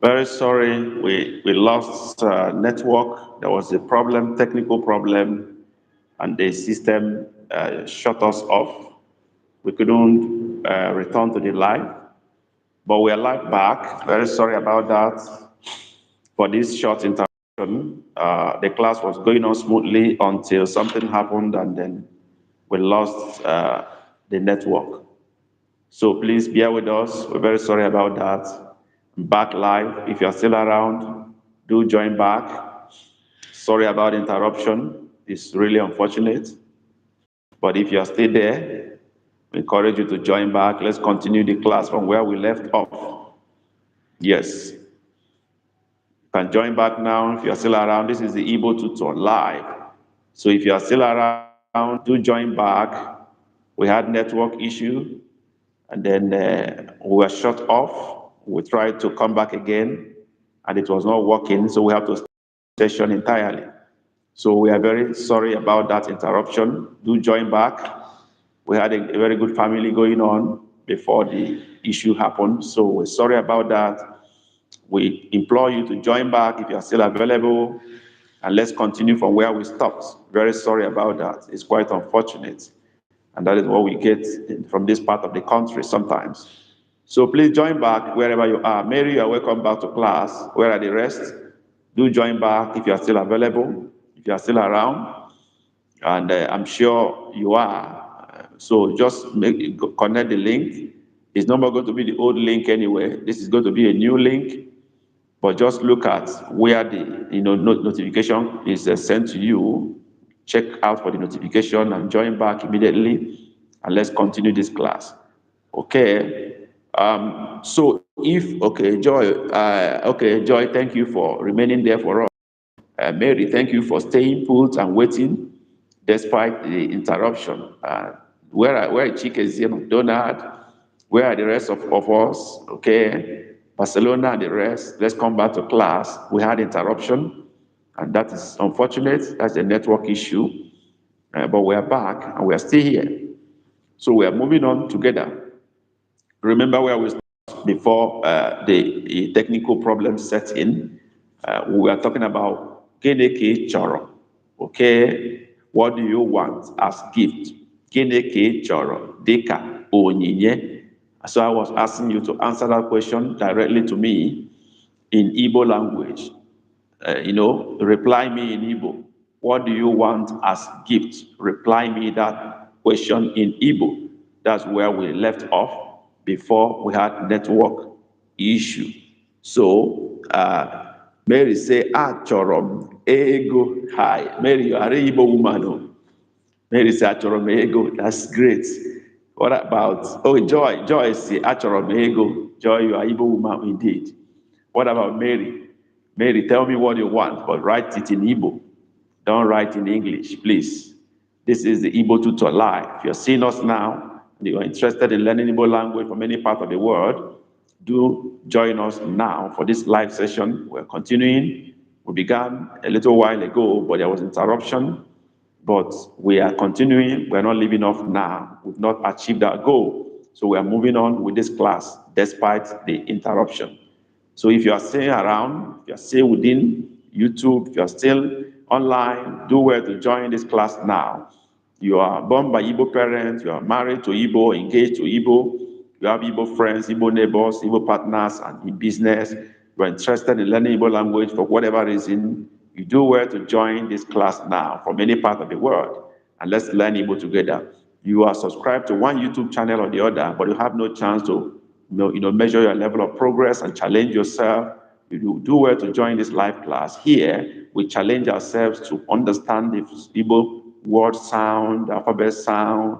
Very sorry, we lost network. There was a problem, technical problem, and the system shut us off. We couldn't return to the live, but we are live back. Very sorry about that for this short interruption. The class was going on smoothly until something happened, and then we lost the network. So please bear with us. We're very sorry about that. Back live. If you're still around, do join back. Sorry about interruption. It's really unfortunate. But if you're still there, we encourage you to join back. Let's continue the class from where we left off. Yes. You can join back now if you're still around. This is the Igbo tutor live. So if you're still around, do join back. We had network issue, and then we were shut off. We tried to come back again, and it was not working, so we have to start the session entirely. So we are very sorry about that interruption. Do join back. We had a very good family going on before the issue happened, so we're sorry about that. We implore you to join back if you are still available, and let's continue from where we stopped. Very sorry about that. It's quite unfortunate. And that is what we get from this part of the country sometimes. So please join back wherever you are. Mary, you are welcome back to class. Where are the rest? Do join back if you are still available, if you are still around. And I'm sure you are. So just connect the link. It's no more going to be the old link anyway. This is going to be a new link. But just look at where the notification is sent to you. Check out for the notification and join back immediately, and let's continue this class. Okay. Joy, thank you for remaining there for us. Mary, thank you for staying put and waiting despite the interruption. Where are Chikezie, McDonald? Where are the rest of us? Okay. Barcelona and the rest. Let's come back to class. We had interruption, and that is unfortunate. That's a network issue. But we are back, and we are still here. So we are moving on together. Remember where we started before the technical problem set in? We were talking about Geneke Choro. Okay? What do you want as gift? Geneke Choro. Deka Onyinye. So I was asking you to answer that question directly to me in Igbo language. Reply me in Igbo. What do you want as gift? Reply me that question in Igbo. That's where we left off before we had network issue. So Mary say, Achorom ego. Hi. Mary, you are an Igbo woman. Mary say, Achorom ego. That's great. What about, Joy? Joy say, Achorom ego. Joy, you are Igbo woman indeed. What about Mary? Mary, tell me what you want, but write it in Igbo. Don't write in English, please. This is the Igbo tutor live. If you're seeing us now, and you're interested in learning Igbo language from any part of the world, do join us now for this live session. We're continuing. We began a little while ago, but there was interruption. But we are continuing. We're not leaving off now. We've not achieved our goal. So we are moving on with this class despite the interruption. So if you are still around, if you are still within YouTube, if you are still online, do well to join this class now. You are born by Igbo parents, you are married to Igbo, engaged to Igbo, you have Igbo friends, Igbo neighbors, Igbo partners, and in business, you are interested in learning Igbo language for whatever reason, you do well to join this class now from any part of the world, and let's learn Igbo together. You are subscribed to one YouTube channel or the other, but you have no chance to measure your level of progress and challenge yourself. You do well to join this live class. Here, we challenge ourselves to understand the Igbo word sound, alphabet sound,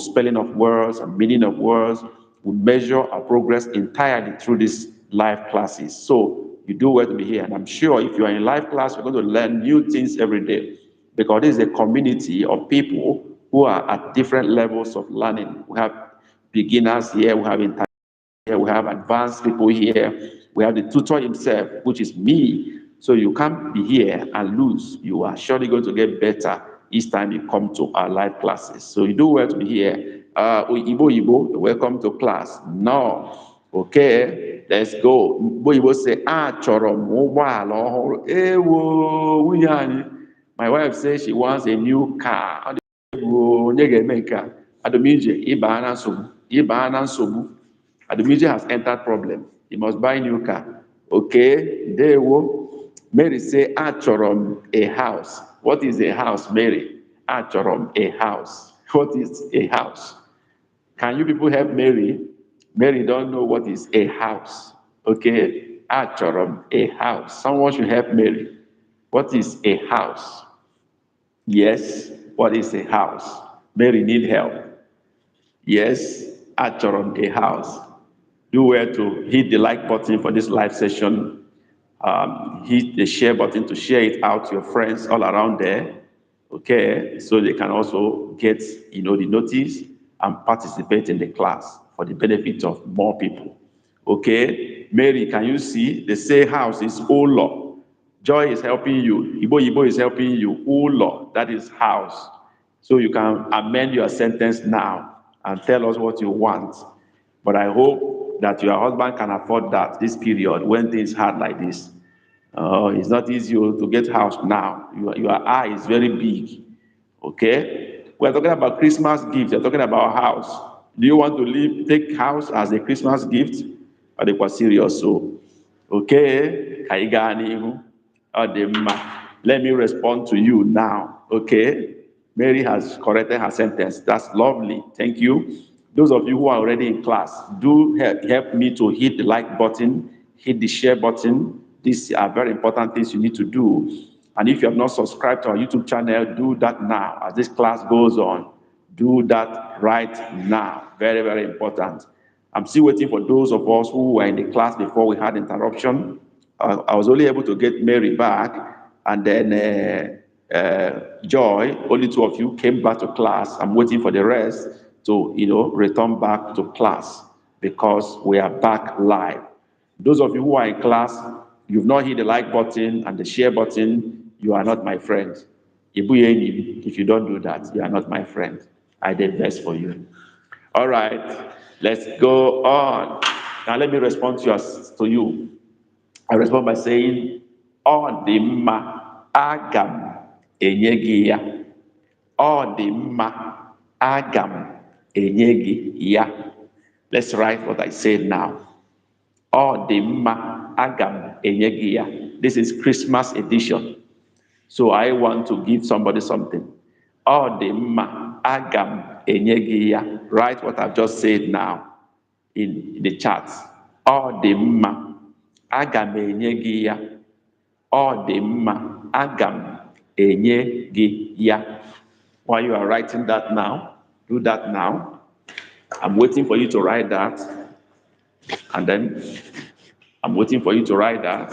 spelling of words and meaning of words. We measure our progress entirely through these live classes. So you do well to be here. And I'm sure if you are in live class, you're going to learn new things every day, because this is a community of people who are at different levels of learning. We have beginners here, we have intermediate here, we have advanced people here, we have the tutor himself, which is me. So you can't be here and lose. You are surely going to get better each time you come to our live classes. So you do well to be here. Igbo, welcome to class. No. Okay. let's go. Boy will say, achọrọ m ụgbọala ọhụrụ. Ewo, nwunye anyị. My wife says she wants a new car. Ọ dị egwu, onye ga-eme nke a? Adumije, ịbaa na nsogbu. Ịbaa na nsogbu. Adumije has entered problem. He must buy a new car. Okay, ndewo. Mary say, achọrọ m a house. What is a house, Mary? Achọrọ m a house. What is a house? Can you people help Mary? Mary don't know what is a house. Okay? Achọrọ m a house. Someone should help Mary. What is a house? Yes, what is a house? Mary need help. Yes, achọrọ m a house. Do well to hit the like button for this live session. Hit the share button to share it out to your friends all around there. Okay, so they can also get the notice and participate in the class for the benefit of more people. Okay, Mary, can you see? They say house is Olo. Joy is helping you. Ibo is helping you. Olo, that is house. So you can amend your sentence now and tell us what you want. But I hope that your husband can afford that this period when things hard like this. It's not easy to get house now. Your eye is very big. Okay? We're talking about Christmas gift. You're talking about house. Do you want to take house as a Christmas gift? Or they were serious? So, okay? Let me respond to you now. Okay? Mary has corrected her sentence. That's lovely. Thank you. Those of you who are already in class, do help me to hit the like button, hit the share button. These are very important things you need to do. And if you have not subscribed to our YouTube channel, do that now. As this class goes on, do that right now. Very, very important. I'm still waiting for those of us who were in the class before we had interruption. I was only able to get Mary back, and then Joy, only two of you came back to class. I'm waiting for the rest to, return back to class because we are back live. Those of you who are in class, you've not hit the like button and the share button, you are not my friend. If you don't do that, you are not my friend. I did best for you. All right, let's go on. Now let me respond to you. I respond by saying, ọ dị mma, aga m enye gị ya. Ọ dị mma, aga m enye gị ya. Let's write what I said now. Ọ dị mma, aga m enye gị ya. This is Christmas edition. So I want to give somebody something. Ọ dị mma, aga m enye gị ya. Write what I've just said now in the chat. Ọ dị mma, aga m enye gị ya. Ọ dị mma, aga m enye gị ya. While you are writing that now, do that now. I'm waiting for you to write that. And then I'm waiting for you to write that.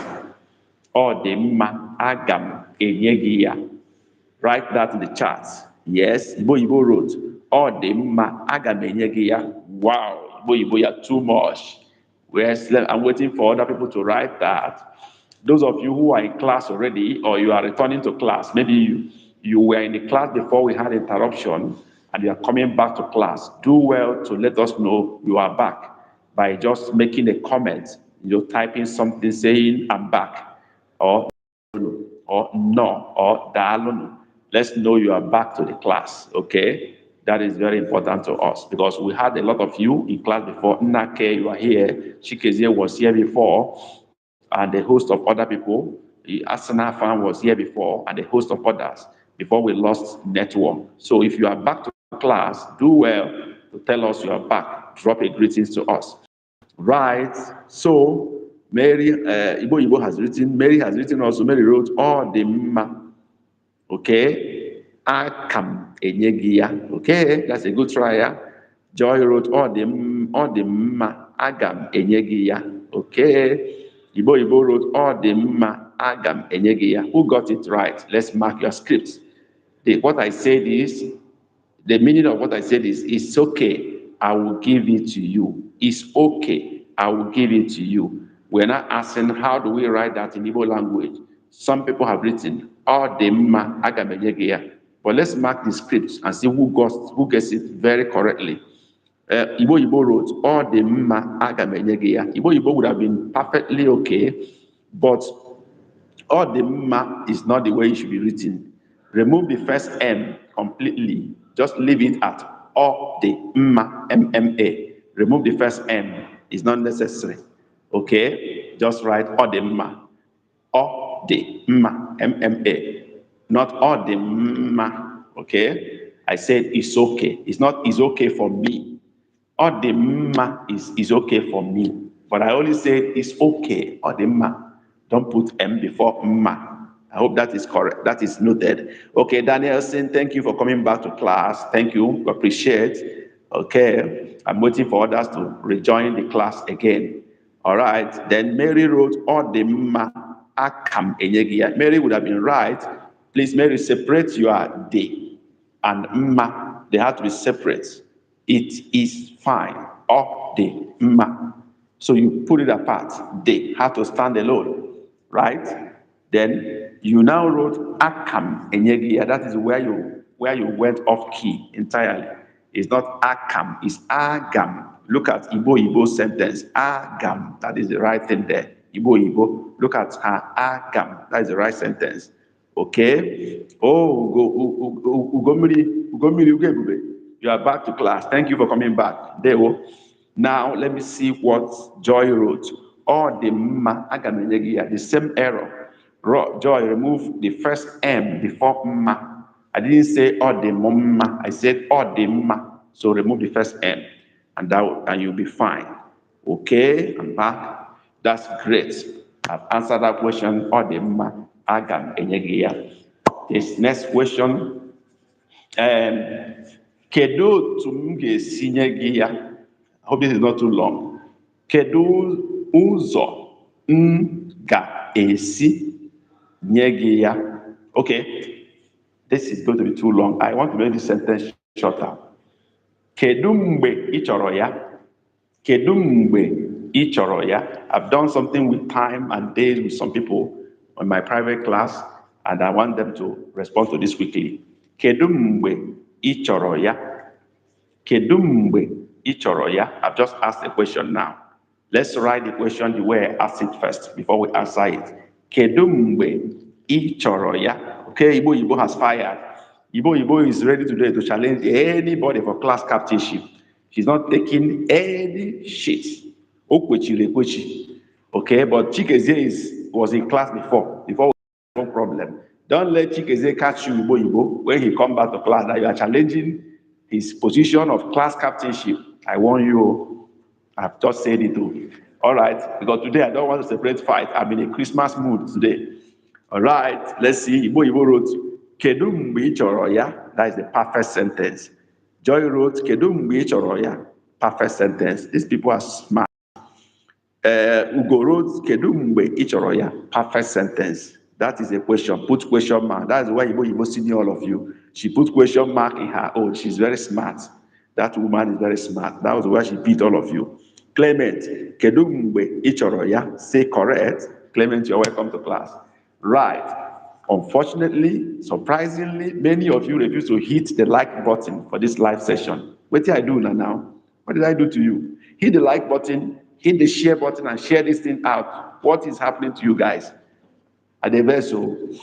Ọ dị mma, aga m enye gị ya. Write that in the chat. Yes, Igbo wrote. Ọ dị mma, aga m enye gị ya. Wow, Igbo, you are too much. Yes, I'm waiting for other people to write that. Those of you who are in class already, or you are returning to class, maybe you were in the class before we had interruption, and you are coming back to class, do well to let us know you are back by just making a comment, typing something saying, I'm back, or no, or daalunu. Let's know you are back to the class, okay? That is very important to us because we had a lot of you in class before. Nnake, you are here. Chikezie was here before, and a host of other people. Asana fan was here before, and a host of others before we lost network. So if you are back to class, do well to tell us you are back. Drop a greetings to us. Right. So Mary, Igbo has written. Mary has written also. Mary wrote, "Ọ dị mma." Okay. Akam enyegia. Okay, that's a good try. Yeah? Joy wrote, Ọ dị mma, agam enyegia. Okay. Igbo wrote, Ọ dị mma, agam enyegia. Who got it right? Let's mark your scripts. What I said is, the meaning of what I said is, it's okay, I will give it to you. It's okay, I will give it to you. We're not asking, how do we write that in Igbo language? Some people have written, Ọ dị mma, agam enyegia. But let's mark the script and see who gets it very correctly. Igbo wrote, ọ dị mma, aga m enye gị ya. Igbo would have been perfectly okay, but ọ dị mma is not the way it should be written. Remove the first M completely. Just leave it at ọ dị mma, MMA. Remove the first M. It's not necessary. Okay? Just write ọ dị mma. Ọ dị mma, MMA. Not ọ dị mma. Okay? I said it's okay. It's not it's okay for me. Ọ dị mma is okay for me. But I only say it's okay. Ọ dị mma. Don't put M before mma. I hope that is correct. That is noted. Okay, Danielson, thank you for coming back to class. Thank you. Appreciate. Okay. I'm waiting for others to rejoin the class again. All right. Then Mary wrote, ọ dị mma, akam enye gị ya. Mary would have been right. Please, Mary, separate your day and mma. They have to be separate. It is fine. Ọ dị mma. So you put it apart. They have to stand alone. Right? Then you now wrote akam enyegia. That is where you went off key entirely. It's not akam, it's agam. Look at Igbo sentence. Agam. That is the right thing there. Igbo. Look at agam. That is the right sentence. Okay? Oh, Ugomiri, you are back to class. Thank you for coming back. There. Now let me see what Joy wrote. Ọ dị mma, aga m enye gị ya. The same error. Joy, remove the first M before mma. I didn't say ọ dị mma. I said ọ dị mma. So remove the first M, and you'll be fine. Okay, I'm back. That's great. I've answered that question. Ọ dị mma, aga m enye gị ya. This next question. Kedu otu m ga-esi nye gị ya? I hope this is not too long. Kedu ụzọ m ga-esi nye gị ya? Okay, this is going to be too long. I want to make this sentence shorter. Kedu mgbe ị chọrọ ya? Kedu mgbe ị chọrọ ya? I've done something with time and days with some people in my private class, and I want them to respond to this quickly. Kedu mgbe ị chọrọ ya? Kedu mgbe ị chọrọ ya? I've just asked a question now. Let's write the question the way I asked it first before we answer it. Kedu mgbe ị chọrọ ya? Okay, Igbo has fired. Igbo is ready today to challenge anybody for class captainship. She's not taking any shit. Okay, but Chikezie was in class before no problem. Don't let Chikezie catch you, Igbo, when he come back to class that you are challenging his position of class captainship. I warn you, I've just said it too. All right, because today I don't want to separate fight. I'm in a Christmas mood today. All right, let's see. Igbo wrote, Kedu mgbe ị chọrọ ya? That is the perfect sentence. Joy wrote, Kedu mgbe ị chọrọ ya? Perfect sentence. These people are smart. Ugo wrote, Kedu mgbe ị chọrọ ya? Perfect sentence. That is a question. Put question mark. That is why Igbo senior all of you. She put question mark in her own. She's very smart. That woman is very smart. That was why she beat all of you. Clement, Kedu mgbe ị chọrọ ya? Say correct. Clement, you're welcome to class. Right. Unfortunately, surprisingly, many of you refuse to hit the like button for this live session. What did I do now? What did I do to you? Hit the like button, hit the share button, and share this thing out. What is happening to you guys? Adeveso.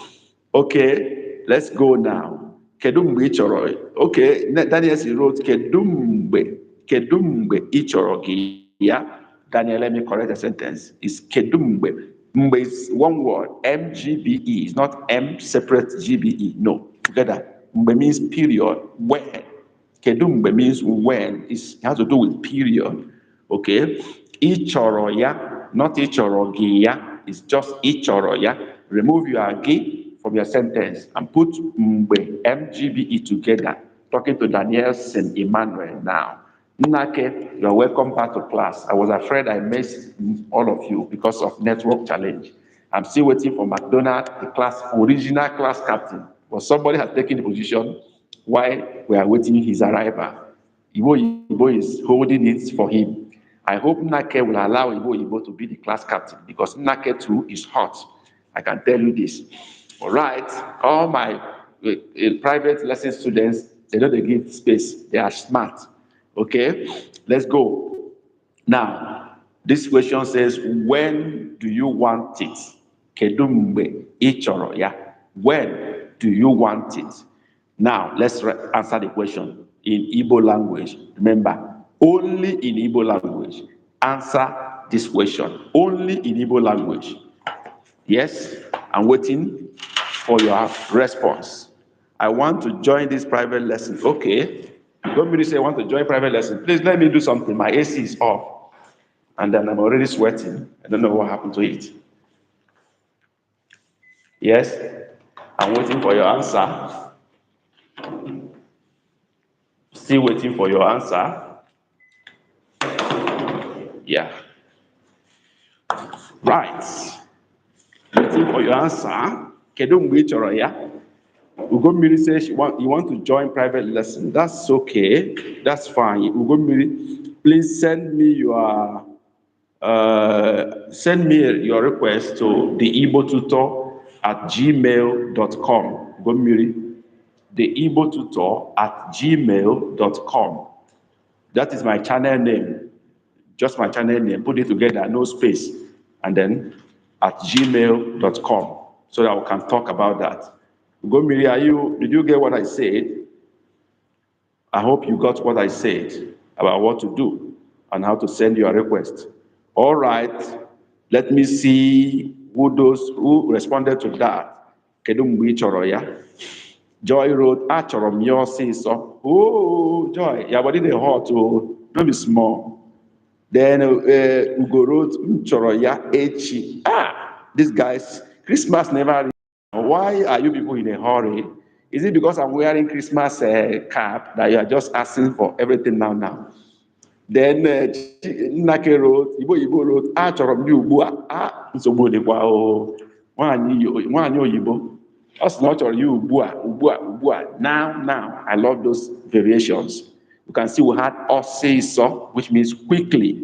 Okay, let's go now. Kedu mgbe ị chọrọ? Okay, Daniel wrote, Kedu mgbe ị chọrọ gị ya? Daniel, let me correct the sentence. It's Kedu mgbe. Mgbe is one word, MGBE. It's not M separate GBE. No, together. Mgbe means period. When. Kedu mgbe means when. It has to do with period. Okay. Ị chọrọ ya, not ị chọrọ gị ya. It's just ị chọrọ ya. Remove your gị from your sentence and put mgbe, MGBE together. Talking to Danielson Emmanuel now. Nnake, you are welcome back to class. I was afraid I missed all of you because of network challenge. I'm still waiting for McDonald, the original class captain. But somebody has taken the position while we are waiting his arrival. Igbo is holding it for him. I hope Nnake will allow Igbo to be the class captain because Nnake too is hot. I can tell you this. All right, all my private lesson students, they don't give space. They are smart. Okay, let's go. Now, this question says, when do you want it? Kedu mgbe ị chọrọ ya? When do you want it? Now, let's answer the question in Igbo language. Remember, only in Igbo language. Answer this question. Only in Igbo language. Yes, I'm waiting for your response. I want to join this private lesson. Okay. You don't really say I want to join private lesson. Please let me do something. My AC is off. And then I'm already sweating. I don't know what happened to it. Yes, I'm waiting for your answer. Still waiting for your answer. Yeah. Right. Waiting for your answer. Kedu mgbe ị chọrọ ya? Ugomiri says you want to join private lesson. That's okay. That's fine. Ugomiri, please send me your request to the Igbo tutor at gmail.com. Ugomiri, the Igbo tutor at gmail.com. That is my channel name. Just my channel name. Put it together, no space, and then at gmail.com so that we can talk about that. Gomiri, did you get what I said? I hope you got what I said about what to do and how to send your request. All right, let me see who responded to that. Kedu mgbe ị chọrọ ya? Joy wrote, achọrọ m ya ọsịsọ. Oh, Joy, your body dey hot, oh, no be small. Then Ugo wrote, m chọrọ ya echi. These guys, Christmas never. Why are you people in a hurry? Is it because I'm wearing Christmas cap that you are just asking for everything now? Then Nnake wrote, Igbo wrote, achọrọ m ya ugbu a. Nsogbu dịkwa o. Nwaanyị oyibo. Ọ sị na ọ chọrọ ya ugbu a. Now. I love those variations. You can see we had ọsịsọ, which means quickly.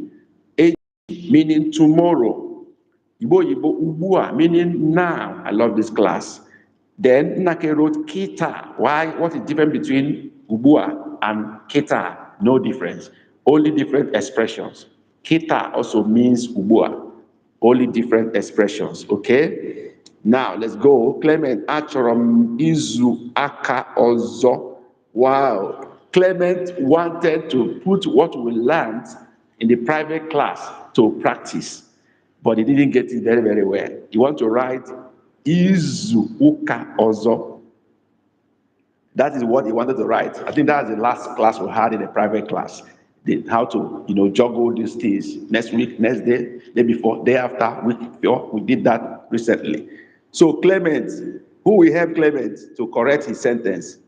Echi, meaning tomorrow. Igbo ugbu a, meaning now. I love this class. Then Nnake wrote kita. Why? What is different between ugbu and kita? No difference. Only different expressions. Kita also means ugbu. Only different expressions. Okay? Now let's go. Clement, achọrọ m izu aka ọzọ. Wow. Clement wanted to put what we learned in the private class to practice, but he didn't get it very, very well. He wanted to write izu uka ọzọ. That is what he wanted to write. I think that's the last class we had in a private class. How to, juggle these things. Next week, next day, day before, day after, week before. We did that recently. So Clement, who will help Clement to correct his sentence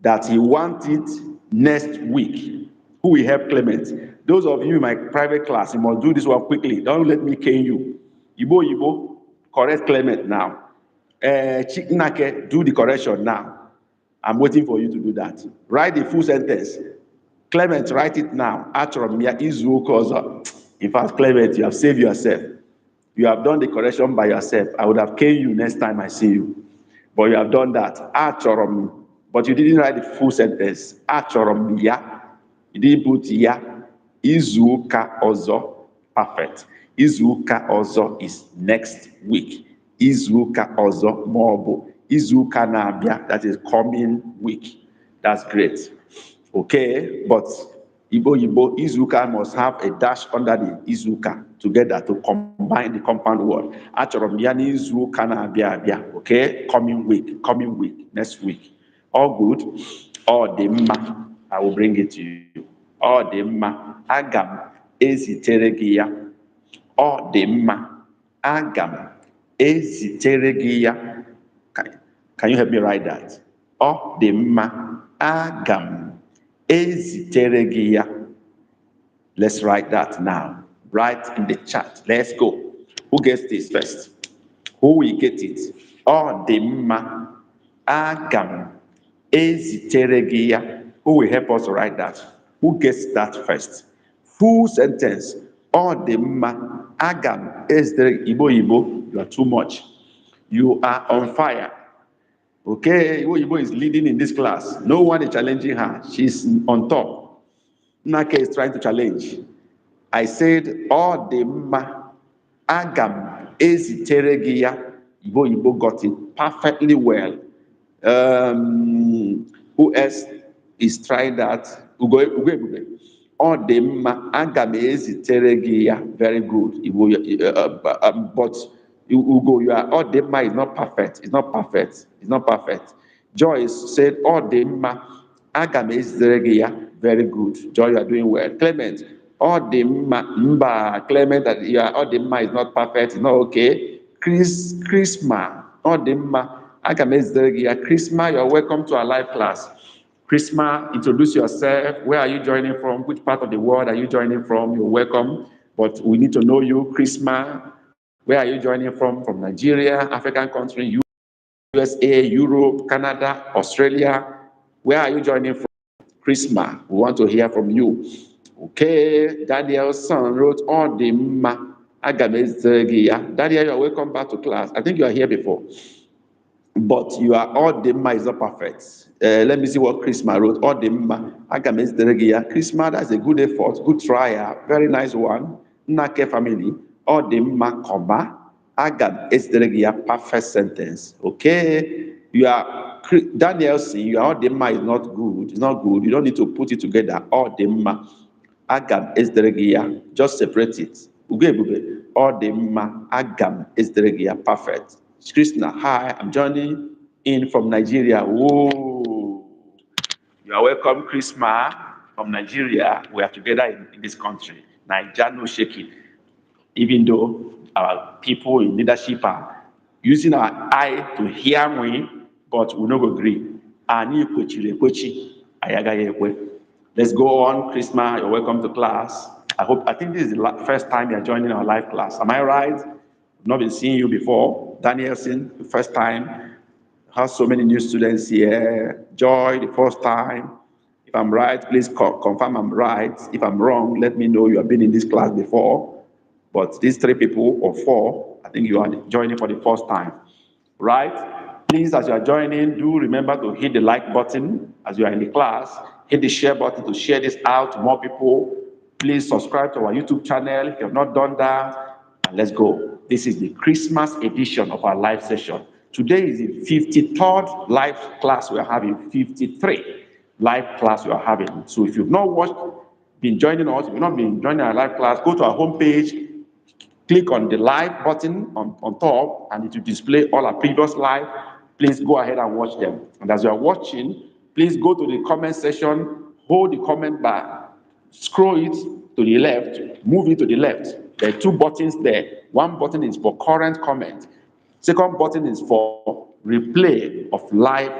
that he wanted next week? Who will help Clement? Those of you in my private class, you must do this one quickly. Don't let me cane you. Igbo, correct Clement now. Chiknake, do the correction now. I'm waiting for you to do that. Write the full sentence. Clement, write it now. In fact, Clement, you have saved yourself. You have done the correction by yourself. I would have caned you next time I see you. But you have done that. But you didn't write the full sentence. You didn't put ya. Izuka ọzọ. Perfect. Izuka ọzọ is next week. Izuka ọzọ maọbụ Izuka na-abịa, that is coming week. That's great. Okay, but Igbo, Izuka must have a dash under the Izuka together to combine the compound word. Achọrọ m ya n'izuka na-abịa abịa. Okay, coming week, next week. All good. Ọ dị mma. I will bring it to you. Ọ dị mma. Aga m ezitere gị ya. Ọ dị mma. Aga m ezitere gị ya. Can you help me write that? Ọ dị mma. Aga m ezitere gị ya. Let's write that now. Write in the chat. Let's go. Who gets this first? Who will get it? Ọ dị mma. Aga m ezitere gị ya. Who will help us write that? Who gets that first? Full sentence. Ọ dị mma. Aga m ezitere Igbo. You are too much. You are on fire. Okay, Igbo is leading in this class. No one is challenging her. She's on top. Nake is trying to challenge. I said, ọ dị mma, aga m ezitere gị ya. Igbo got it perfectly well. Who else is trying that? Ugo Ebube. Ọ dị mma, aga m ezitere gị ya. Very good. But Ugo, ọ dị mma is not perfect. It's not perfect. It's not perfect. Joyce said, ọ dị mma, aga m ezitere gị ya. Very good. Joy, you are doing well. Clement, ọ dị mma, mba. Clement, ọ dị mma is not perfect. It's not okay. Chrisma, ọ dị mma, aga m ezitere gị ya. Chrisma, you're welcome to our live class. Chrisma, introduce yourself. Where are you joining from? Which part of the world are you joining from? You're welcome, but we need to know you. Chrisma, where are you joining from? From Nigeria, African country, USA, Europe, Canada, Australia. Where are you joining from? Chrisma, we want to hear from you. Okay, Daniel's son wrote on the ma. Daniel, you're welcome back to class. I think you are here before. But you are all the ma is not perfect. Let me see what Chrisma wrote. All the ma. Chrisma, that's a good effort, good try, very nice one. Nake family. All the ma, comma. Agam esderegia, perfect sentence. Okay. You are Daniel C. You are all the ma is not good. It's not good. You don't need to put it together. All the ma. Agam esderegia. Just separate it. All the ma. Agam esderegia. Perfect. Krishna, hi, I'm joining in from Nigeria. Whoa. You are welcome, Krishna, from Nigeria. We are together in this country. Nigeria no shaking. Even though our people in leadership are using our eye to hear me, but we no go agree. Let's go on, Krishna. You're welcome to class. I think this is the first time you're joining our live class. Am I right? Not been seeing you before. Danielson, the first time. Has so many new students here. Joy, the first time. If I'm right, please confirm I'm right. If I'm wrong, let me know you have been in this class before. But these 3 people or 4, I think you are joining for the first time. Right? Please, as you are joining, do remember to hit the like button as you are in the class. Hit the share button to share this out to more people. Please subscribe to our YouTube channel if you have not done that. And let's go. This is the Christmas edition of our live session. Today is the 53rd live class we are having, 53 live class we are having. So if you've not been joining us, if you've not been joining our live class, go to our homepage, click on the live button on top, and it will display all our previous live. Please go ahead and watch them. And as you are watching, please go to the comment section, hold the comment bar, scroll it to the left, move it to the left. There are 2 buttons there. One button is for current comment. Second button is for replay of live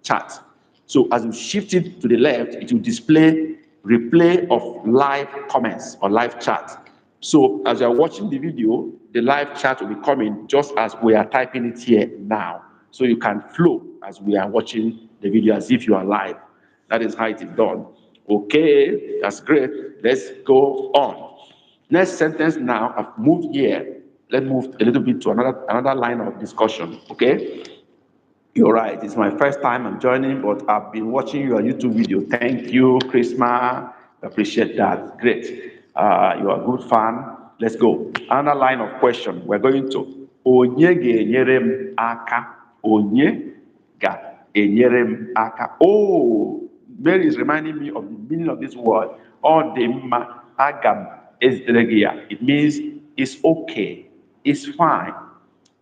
chat. So as you shift it to the left, it will display replay of live comments or live chat. So as you are watching the video, the live chat will be coming just as we are typing it here now. So you can flow as we are watching the video as if you are live. That is how it is done. Okay, that's great. Let's go on. Next sentence now, I've moved here. Let's move a little bit to another line of discussion, okay? You're right, it's my first time I'm joining, but I've been watching your YouTube video. Thank you, Chrisma. Appreciate that. Great. You're a good fan. Let's go. Another line of question. We're going to Onye ga-enyere m aka. Onye ga-enyere m aka. Oh, Mary is reminding me of the meaning of this word. Ọ dị mma, aga m ezitere gị ya. It means it's okay, it's fine.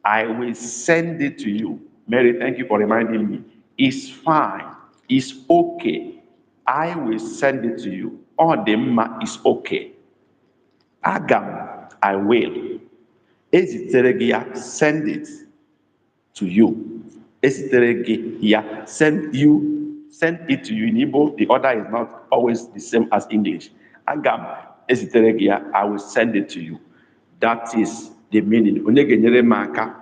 I will send it to you. Mary, thank you for reminding me. It's fine, it's okay. I will send it to you. Ọ dị mma is okay. Aga m, I will. Ezitere gị ya, send it to you. Ezitere gị ya, send it to you. In Igbo, the order is not always the same as English. Agam ezitere gị ya, I will send it to you. That is the meaning. Onye ga-enyere m aka.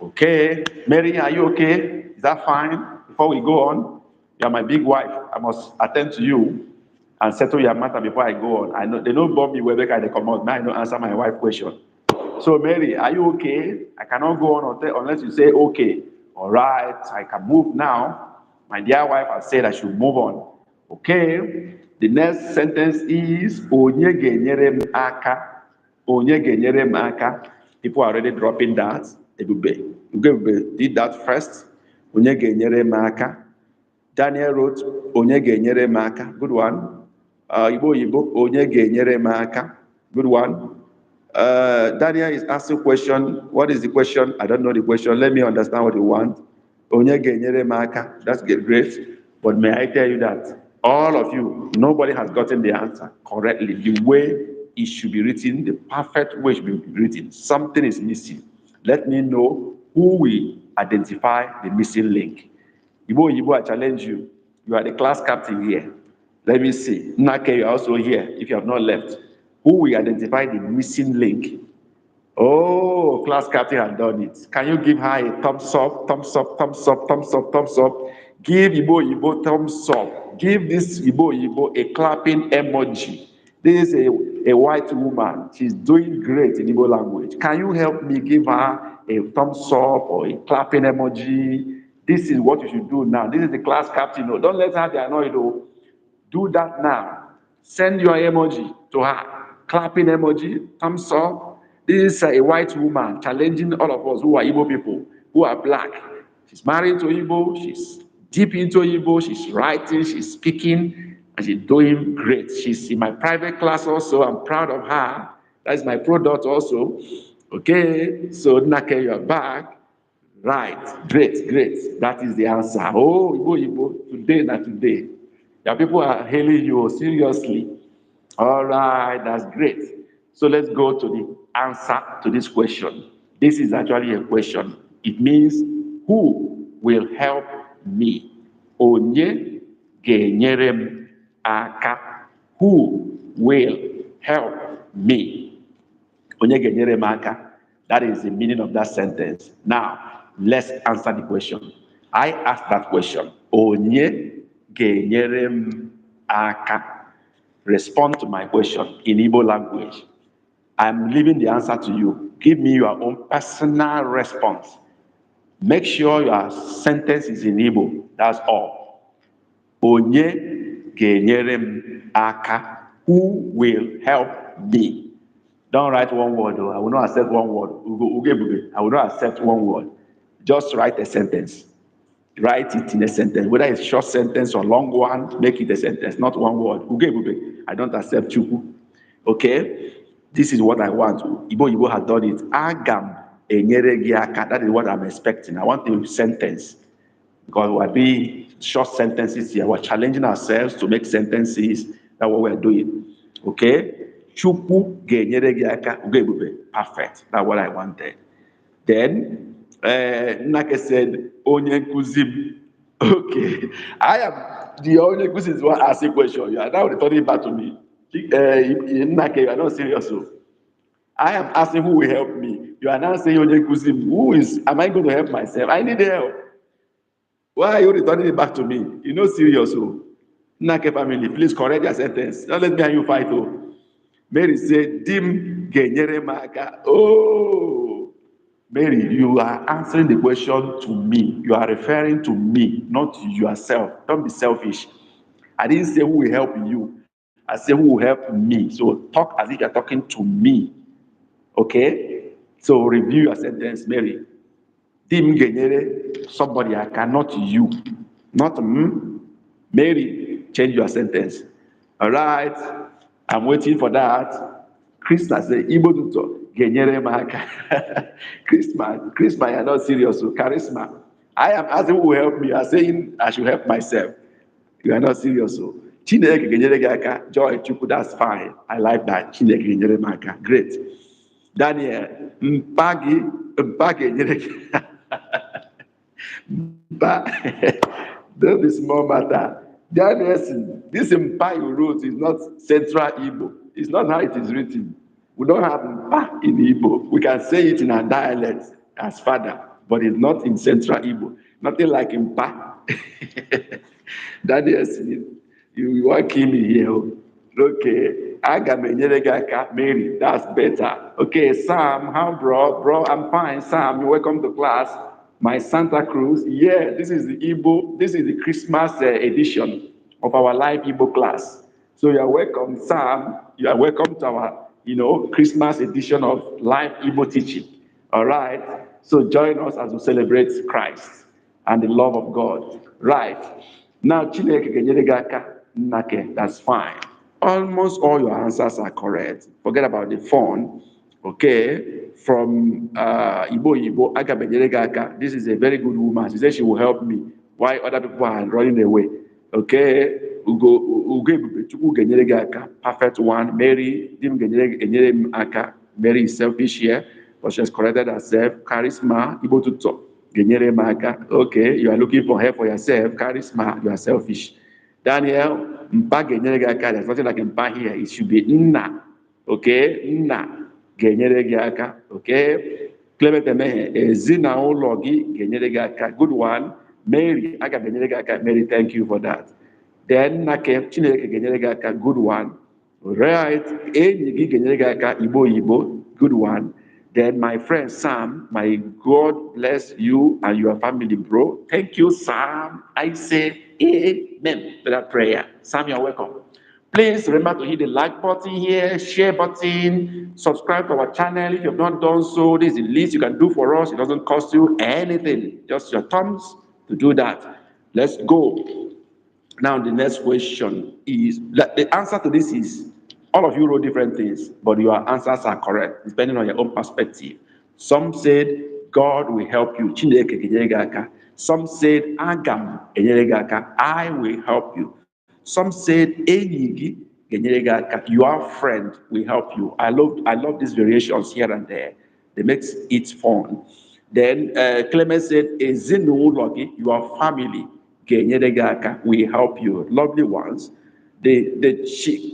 Okay, Mary, are you okay? Is that fine? Before we go on, you are my big wife. I must attend to you and settle your matter before I go on. I know they don't bomb me where they come out. Now I don't answer my wife question. So Mary, are you okay? I cannot go on unless you say okay. All right, I can move now. My dear wife has said I should move on. Okay, The next sentence is onye ga-enyere m aka. Onye ga-enyere m aka. People are already dropping that. Ebube did that first. Onye ga-enyere m aka. Daniel wrote onye ga-enyere m aka. Good one. Igbo, onye ga-enyere m aka. Good one. Daniel is asking question. What is the question? I don't know the question. Let me understand what you want. Onye ga-enyere m aka. That's great. But may I tell you that all of you, nobody has gotten the answer correctly. The way it should be written, the perfect way it should be written. Something is missing. Let me know who will identify the missing link. Igbo, I challenge you. You are the class captain here. Let me see. Nake, you are also here if you have not left. Who will identify the missing link? Oh, class captain has done it. Can you give her a thumbs up, thumbs up, thumbs up, thumbs up, thumbs up? Give Igbo thumbs up. Give this Igbo a clapping emoji. This is a white woman. She's doing great in Igbo language. Can you help me give her a thumbs up or a clapping emoji? This is what you should do now. This is the class captain. No, don't let her be annoyed. Oh. Do that now. Send your emoji to her. Clapping emoji, thumbs up. This is a white woman challenging all of us who are Igbo people, who are black. She's married to Igbo. She's deep into Igbo. She's writing. She's speaking. And she's doing great. She's in my private class also. I'm proud of her. That's my product also. Okay. So, Nake, you're back. Right. Great. That is the answer. Oh, Igbo. Today, not today. Your people are hailing you seriously. All right, that's great. So let's go to the answer to this question. This is actually a question. It means who will help me? Onye ga-enyere m aka. Who will help me? Onye ga-enyere m aka. That is the meaning of that sentence. Now, let's answer the question. I asked that question. Onye ga-enyere m aka. Respond to my question in Igbo language. I'm leaving the answer to you. Give me your own personal response. Make sure your sentence is in Igbo. That's all. Onye ga-enyere m aka. Who will help me? Don't write one word. Though. I will not accept one word. I will not accept one word. Just write a sentence. Write it in a sentence, whether it's a short sentence or long one, make it a sentence, not one word. I don't accept Chukwu. Okay? This is what I want. Igbo has done it. Agam enyere gi aka. That is what I'm expecting. I want a sentence. Because we're doing short sentences here. We're challenging ourselves to make sentences. That's what we're doing. Okay? Chukwu ga-enyere gi aka. Perfect. That's what I wanted. Then, Nake said, Onye nkuzi m. Okay. I am the only nkuzi is one asking question. You are now returning back to me. Nake, you are not serious. So. I am asking who will help me. You are now saying Onye nkuzi m. Am I going to help myself? I need help. Why are you returning it back to me? You're not serious. So. Nake family, please correct your sentence. Don't let me and you fight. Oh. Mary said, Dim genyere maka. Oh. Mary, you are answering the question to me. You are referring to me, not to yourself. Don't be selfish. I didn't say who will help you. I said who will help me. So talk as if you're talking to me. Okay? So review your sentence, Mary. Dim genyere, somebody I cannot you. Not Mary, change your sentence. All right. I'm waiting for that. Christmas, Igbo tutor. Genyere maka. Christmas, you're not serious. So charisma. I am asking who will help me. I'm saying I should help myself. You are not serious. So Chineke genyere aka. Joy Chukwu, that's fine. I like that. Chineke genyere maka. Great. Daniel, mpagi genyere. Don't be small matter. Daniel, this mpa you wrote is not Central Igbo. It's not how it is written. We don't have mpa in Igbo. We can say it in our dialect as father, but it's not in Central Igbo. Nothing like mpa. Daniel, you want to kill me here. Okay. Aga m enyere gị aka, Mary. That's better. Okay, Sam, how bro? Bro, I'm fine. Sam, you're welcome to class. My Santa Cruz. Yeah, this is the Igbo. This is the Christmas edition of our live Igbo class. So you are welcome, Sam. You are welcome to our, Christmas edition of Live Igbo Teaching. All right. So join us as we celebrate Christ and the love of God. Right. Now, Chineke kenyere gị aka, Nnake, that's fine. Almost all your answers are correct. Forget about the phone. Okay. From Igbo, Aga benyere gị aka. This is a very good woman. She said she will help me while other people are running away. Okay. Ugo Ebube, Chukwu ga-enyere gị aka. Perfect one. Mary, di m ga-enyere m aka. Mary is selfish here, but she has corrected herself. Charisma, Igbo tutor, ga-enyere m aka. Okay, you are looking for help for yourself. Charisma, you are selfish. Daniel, mpa ga-enyere gị aka. There's nothing like mpa here. It should be nna. Okay, nna ga-enyere gị aka. Okay, Clement Emehe, ezinụlọ gị ga-enyere gị aka. Good one. Mary, aga m enyere gị aka. Mary, thank you for that. Then Nake, Chineke ga-enyere gị aka, good one. Right, enyi gị ga-enyere gị aka, Igbo, good one. Then my friend Sam, my God bless you and your family, bro. Thank you, Sam. I say amen to that prayer. Sam, you're welcome. Please remember to hit the like button here, share button, subscribe to our channel. If you have not done so, this is the least you can do for us. It doesn't cost you anything, just your thumbs to do that. Let's go. Now, the next question is, the answer to this is, all of you wrote different things, but your answers are correct, depending on your own perspective. Some said, God will help you. Chineke ga-enyere gị aka. Some said, Agam ga-enyere gị aka. I will help you. Some said, enyi gị ga-enyere gị aka. Your friend will help you. I love these variations here and there. They make it fun. Then Clement said, ezinụlọ gị, your family ga-enyere gị aka, will help you. Lovely ones. The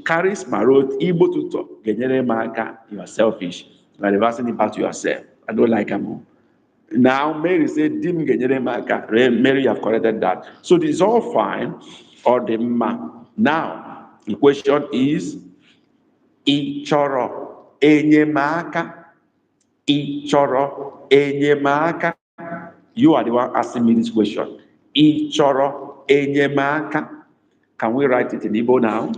charisma wrote, Igbo tutor ga-enyere m aka, you are selfish. You are reversing it back to yourself. I don't like them. Now Mary said, Dim ga-enyere m aka. Mary, you have corrected that. So this is all fine. Or the ma. Now the question is, ị chọrọ enyemaka? Ị chọrọ enyemaka? You are the one asking me this question. Ị chọrọ enyemaka? Can we write it in Igbo now?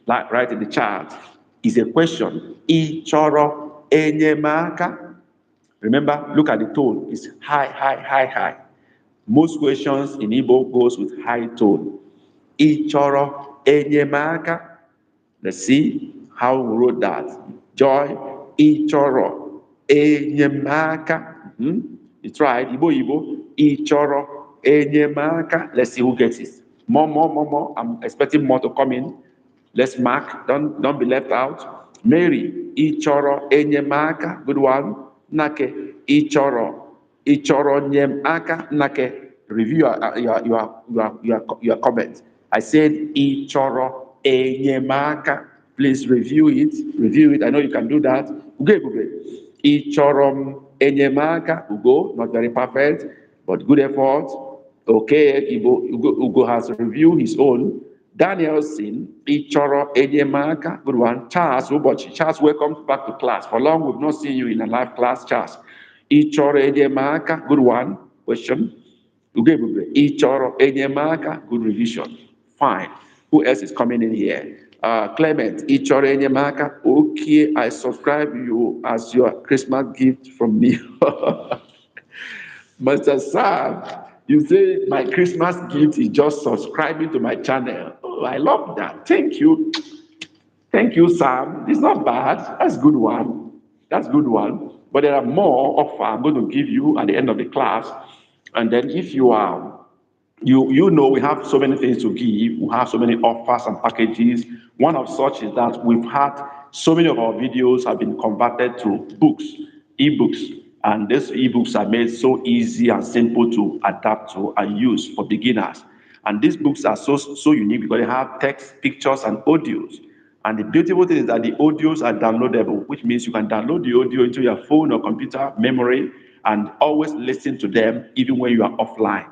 Write in the chat. It's a question. Ị chọrọ enyemaka? Remember, look at the tone. It's high, high, high, high. Most questions in Igbo goes with high tone. Ị chọrọ enyemaka? Let's see how we wrote that. Joy, ị chọrọ enyemaka? It's right. Igbo, ị chọrọ enyemaka? Let's see who gets it. More. I'm expecting more to come in. Let's mark. Don't be left out. Mary, ị chọrọ enyemaka? Good one. Nake, ị chọrọ enyemaka? Nake, review your comment. I said ị chọrọ enyemaka. Please review it. I know you can do that. Ugo. Ị chọrọ enyemaka? Ugo, not very perfect, but good effort. Okay, Ugo has reviewed his own. Danielson, ị chọrọ enyemaka? Good one. Charles, Charles, welcome back to class. For long, we've not seen you in a live class, Charles. Ị chọrọ enyemaka? Good one. Question. Ị chọrọ enyemaka? Good revision. Fine. Who else is coming in here? Clement, ị chọrọ enyemaka? Okay, I subscribe you as your Christmas gift from me. Mr. Sam, you say my Christmas gift is just subscribing to my channel. Oh, I love that. Thank you. Thank you, Sam. It's not bad. That's a good one. But there are more offer I'm going to give you at the end of the class. And then if you are, you know, we have so many things to give. We have so many offers and packages. One of such is that we've had so many of our videos have been converted to books, ebooks. And these ebooks are made so easy and simple to adapt to and use for beginners. And these books are so unique because they have text, pictures, and audios. And the beautiful thing is that the audios are downloadable, which means you can download the audio into your phone or computer memory and always listen to them even when you are offline.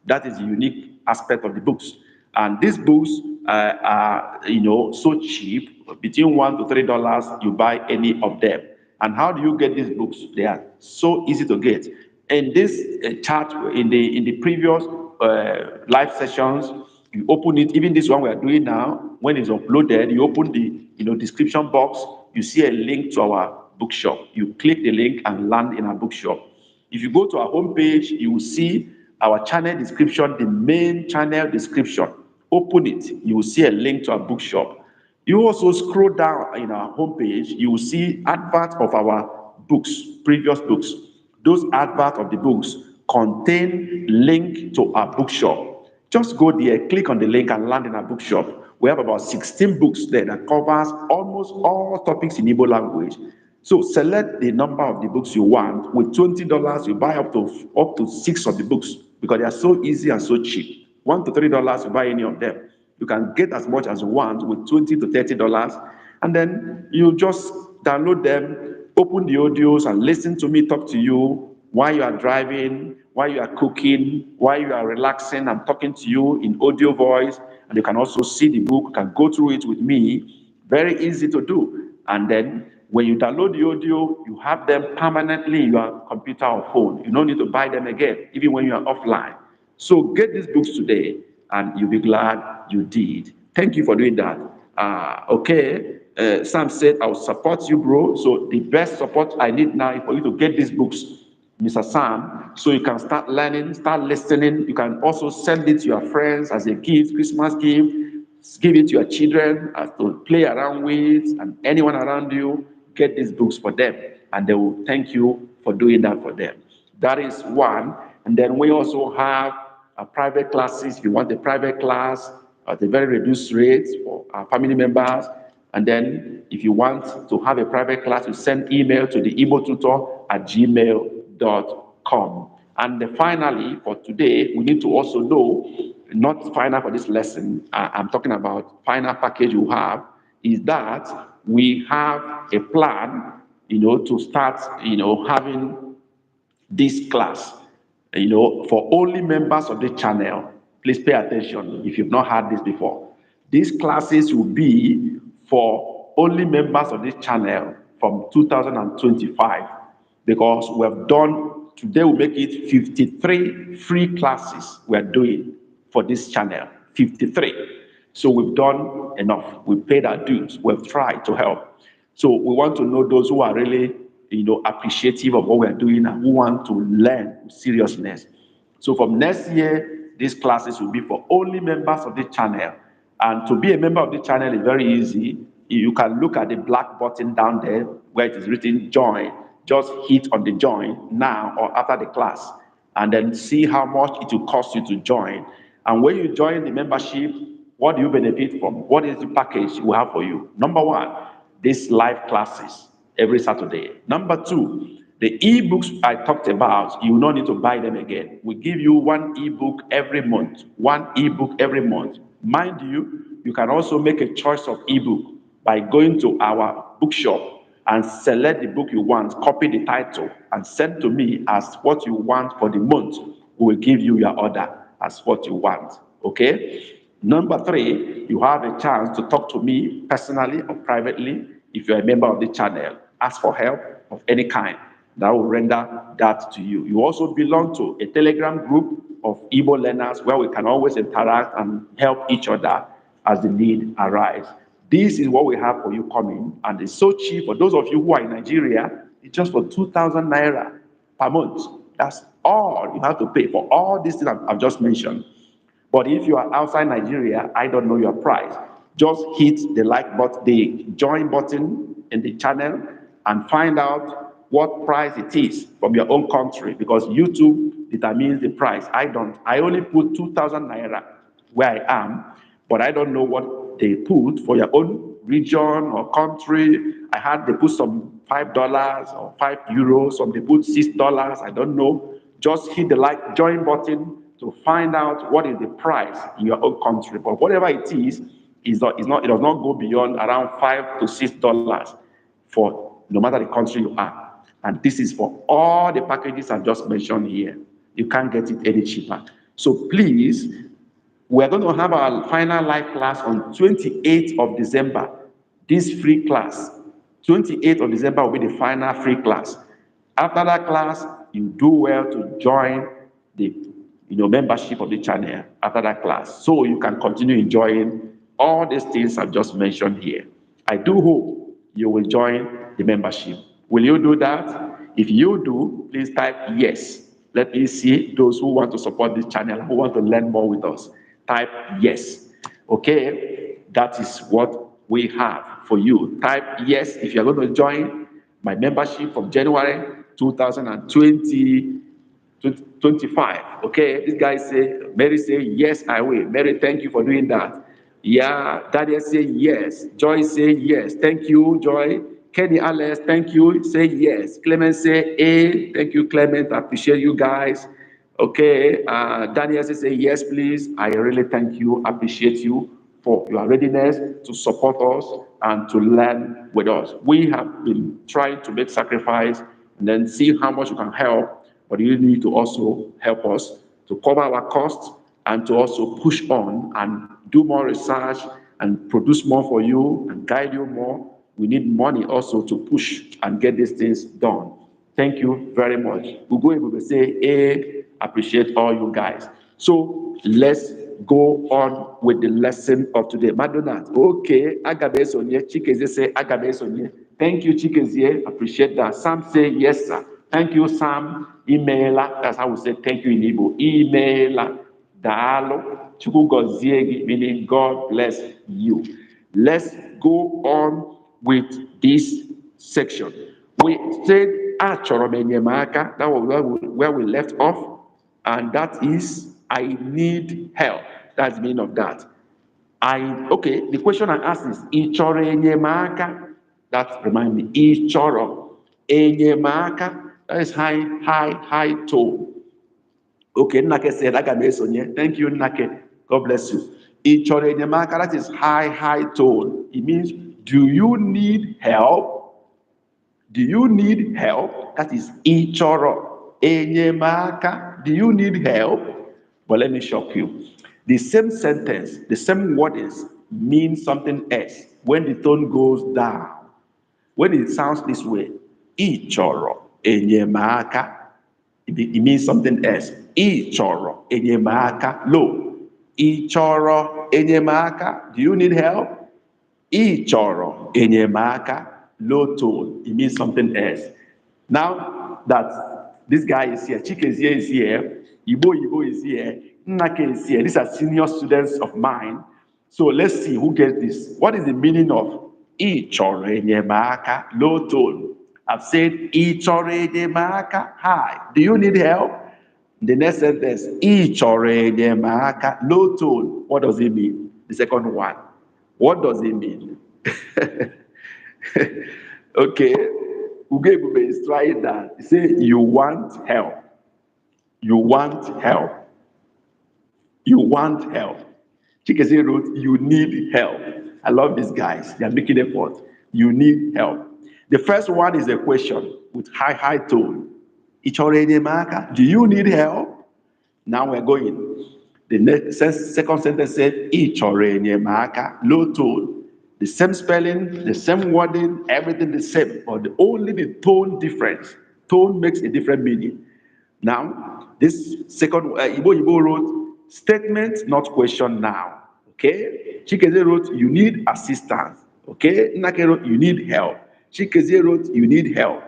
That is the unique aspect of the books. And these books are, so cheap. Between $1 to $3, you buy any of them. And how do you get these books? They are so easy to get. In this chart, in the previous live sessions, You open it, even this one we are doing now, when it's uploaded, you open the description box, you see a link to our bookshop. You click the link and land in our bookshop. If you go to our homepage, you will see our channel description, the main channel description. Open it, you will see a link to our bookshop. You also scroll down in our homepage, you will see adverts of our books, previous books. Those adverts of the books contain link to our bookshop. Just go there, click on the link and land in our bookshop. We have about 16 books there that covers almost all topics in Igbo language. So select the number of the books you want. With $20, you buy up to 6 of the books because they are so easy and so cheap. $1 to $3, you buy any of them. You can get as much as you want with $20 to $30, and then you just download them, open the audios, and listen to me talk to you while you are driving, while you are cooking, while you are relaxing. I'm talking to you in audio voice, and you can also see the book. You can go through it with me. Very easy to do. And then when you download the audio, you have them permanently in your computer or phone. You don't need to buy them again, even when you are offline. So get these books today, and you'll be glad you did. Thank you for doing that. Okay. Sam said, I'll support you, bro. So the best support I need now is for you to get these books, Mr. Sam, so you can start learning, start listening. You can also send it to your friends as a gift, Christmas gift. Give it to your children to play around with, and anyone around you. Get these books for them, and they will thank you for doing that for them. That is one. And then we also have private classes. If you want a private class at a very reduced rate for our family members, and then if you want to have a private class, you send email to the ibotutor@gmail.com. And finally, for today, we need to also know, not final for this lesson, I'm talking about final package you have, is that we have a plan, to start, having this class, for only members of the channel. Please pay attention if you've not had this before. These classes will be for only members of this channel from 2025, because we have done, today we make it 53 free classes we are doing for this channel, 53. So we've done enough. We've paid our dues. We've tried to help. So we want to know those who are really, appreciative of what we're doing and who want to learn with seriousness. So from next year, these classes will be for only members of the channel. And to be a member of the channel is very easy. You can look at the black button down there where it is written join. Just hit on the join now or after the class, and then see how much it will cost you to join. And when you join the membership, what do you benefit from? What is the package we have for you? Number one, these live classes every Saturday. Number two, the ebooks I talked about, you don't need to buy them again. We give you one ebook every month. One ebook every month. Mind you, you can also make a choice of ebook by going to our bookshop and select the book you want, copy the title, and send to me as what you want for the month. We will give you your order as what you want. Okay? Number three, you have a chance to talk to me personally or privately if you're a member of the channel. Ask for help of any kind. That will render that to you. You also belong to a Telegram group of Igbo learners where we can always interact and help each other as the need arises. This is what we have for you coming, and it's so cheap. For those of you who are in Nigeria, it's just for 2,000 naira per month. That's all you have to pay for all these things I've just mentioned. But if you are outside Nigeria, I don't know your price. Just hit the like button, the join button in the channel, and find out what price it is from your own country, because YouTube determines the price. I don't. I only put 2,000 naira where I am, but I don't know what they put for your own region or country. I had they put some $5 or €5, some they put $6. I don't know. Just hit the like join button to find out what is the price in your own country. But whatever it is it does not go beyond around $5 to $6 for no matter the country you are. And this is for all the packages I've just mentioned here. You can't get it any cheaper. So please, we're going to have our final live class on 28th of December. This free class, 28th of December will be the final free class. After that class, you do well to join the membership of the channel after that class, so you can continue enjoying all these things I've just mentioned here. I do hope you will join the membership. Will you do that? If you do, please type yes. Let me see those who want to support this channel, who want to learn more with us. Type yes. Okay, that is what we have for you. Type yes if you're going to join my membership from January 2020. 25. Okay, this guy say, Mary say, yes, I will. Mary, thank you for doing that. Yeah, Daniel say yes. Joy say yes. Thank you, Joy. Kenny Alex, thank you. Say yes. Clement say A. Thank you, Clement. I appreciate you guys. Okay, Daniel say yes, please. I really thank you. Appreciate you for your readiness to support us and to learn with us. We have been trying to make sacrifice and then see how much you can help, but you need to also help us to cover our costs and to also push on and do more research and produce more for you and guide you more. We need money also to push and get these things done. Thank you very much. We'll go able to say, hey, appreciate all you guys. So let's go on with the lesson of today. Madonna, okay, Agabe Sonye, Chikezie say Agabe Sonye. Thank you, Chikezie. Appreciate that. Sam say yes, sir. Thank you, Sam. Emailer. That's how we say thank you in Igbo. Emailer. Dalo. Chukwugozie, meaning God bless you. Let's go on with this section. We said achọrọ m enyemaka. That was where we left off, and that is I need help. That's the meaning of that. Okay, the question I asked is ị chọrọ enyemaka? That reminds me, ị chọrọ enyemaka? That is high tone. Okay, Nnake said, aga m esonye. Thank you, Nnake. God bless you. Ị chọrọ enyemaka? That is high tone. It means, do you need help? Do you need help? That is ị chọrọ enyemaka. Do you need help? But let me shock you. The same sentence, the same wordings mean something else when the tone goes down. When it sounds this way, ị chọrọ enyemaka, it means something else. Ị chọrọ enyemaka, low. Ị chọrọ enyemaka, do you need help? Ị chọrọ enyemaka, low tone, it means something else. Now that this guy is here, Chikezie is here, Igbo is here, Nnake is here, these are senior students of mine. So let's see who gets this. What is the meaning of ị chọrọ enyemaka, low tone? I've said ị chọrọ enyemaka, high. Do you need help? The next sentence, ị chọrọ enyemaka, low tone. What does it mean? The second one. What does it mean? Okay. Ugebube is trying that. He said, you want help. You want help. You want help. Chikeze wrote, you need help. I love these guys. They are making effort. You need help. The first one is a question with high tone. Do you need help? Now we're going. The second sentence said, low tone. The same spelling, the same wording, everything the same, but only the tone difference. Tone makes a different meaning. Now, this second, Igbo wrote, statement, not question now. Okay? Chikeze wrote, you need assistance. Okay? Nnake wrote, you need help. Chikeze wrote, you need help.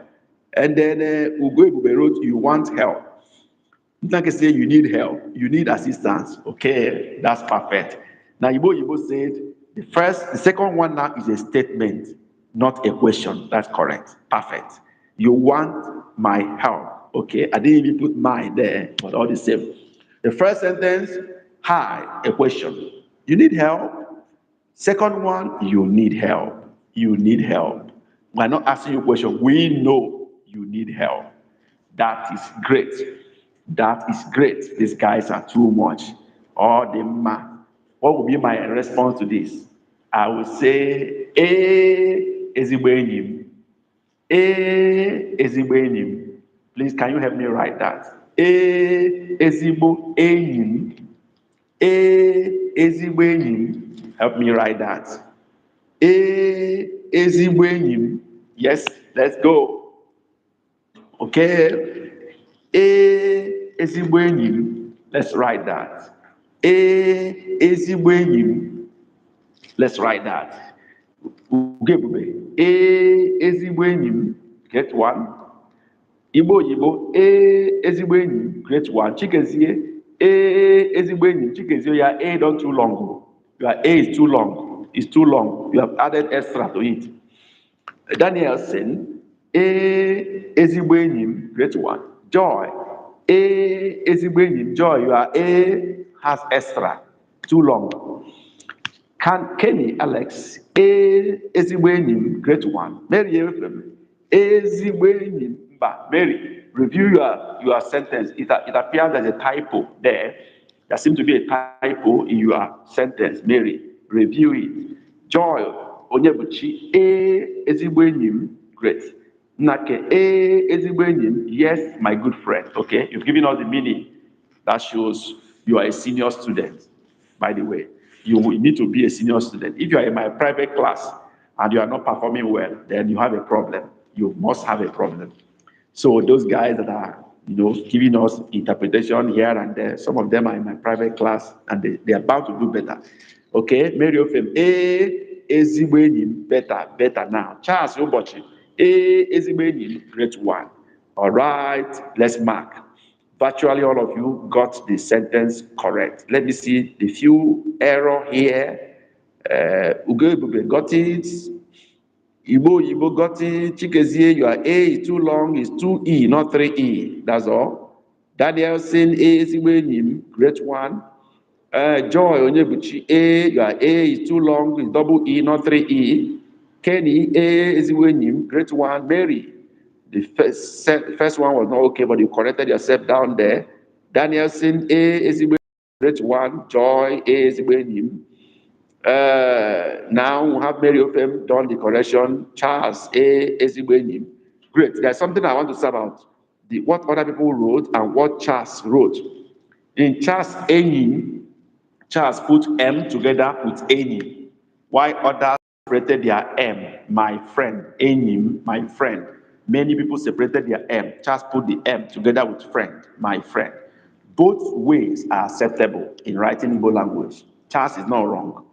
And then Ugoebube wrote, you want help. Nnake said, you need help. You need assistance. Okay? That's perfect. Now, Igbo said, the second one now is a statement, not a question. That's correct. Perfect. You want my help. Okay? I didn't even put my there, but all the same. The first sentence, hi, a question. You need help? Second one, you need help. You need help. We're not asking you a question. We know you need help. That is great. That is great. These guys are too much. All the math. What would be my response to this? I would say, ezigbo enyi m. Ezigbo enyi m. Please, can you help me write that? Ezigbo enyi m. Ezigbo enyi m. Help me write that. Ezigbo enyi m. Yes, let's go. Okay. Ezigbo enyi m. Let's write that. Ezigbo enyi m. Let's write that. Ugebube. Ezigbo enyi m. Get one. Igbo Oyibo. Ezigbo enyi m. Great one. Chikezie. Ezigbo enyi m. Chikezie, your A don't too long. Your A is too long. It's too long. You have added extra to it. Danielson. Ezigbo enyi m. Great one. Joy. Ezigbo enyi m. Joy, your A has extra. Too long. Kenny Alex, ezigbo enyi m, great one. Mary Efrem, ezigbo enyi m, mba. Mary, review your sentence. It appears there's a typo there. There seems to be a typo in your sentence. Mary, review it. Joy Onyebuchi, ezigbo enyi m, great. Nake, ezigbo enyi m, yes, my good friend. Okay, you've given us the meaning. That shows you are a senior student, by the way. You need to be a senior student. If you are in my private class and you are not performing well, then you have a problem. You must have a problem. So those guys that are, giving us interpretation here and there, some of them are in my private class and they are bound to do better. Okay, Mary of him, ezigbo enyi m, better now. Charles Ubochi, ezigbo enyi m, great one. All right, let's mark. Virtually all of you got the sentence correct. Let me see the few error here. Ugo got it. Igbo got it. Chikezie, your A is too long. It's 2E, not 3E. That's all. Danielson, A is great one. Joy Onyebuchi, A, your A is too long. It's double E, not 3E. Kenny, A is great one. Mary, the first one was not okay, but you corrected yourself down there. Danielson, A is great one. Joy, A is now we have Mary of them done the correction. Charles, A is great. There's something I want to say about what other people wrote and what Charles wrote. In Charles Enyi, Charles put M together with Enyi, while others separated their M, my friend, Enyi, my friend. Many people separated their M. Charles put the M together with friend, my friend. Both ways are acceptable in writing Igbo language. Charles is not wrong.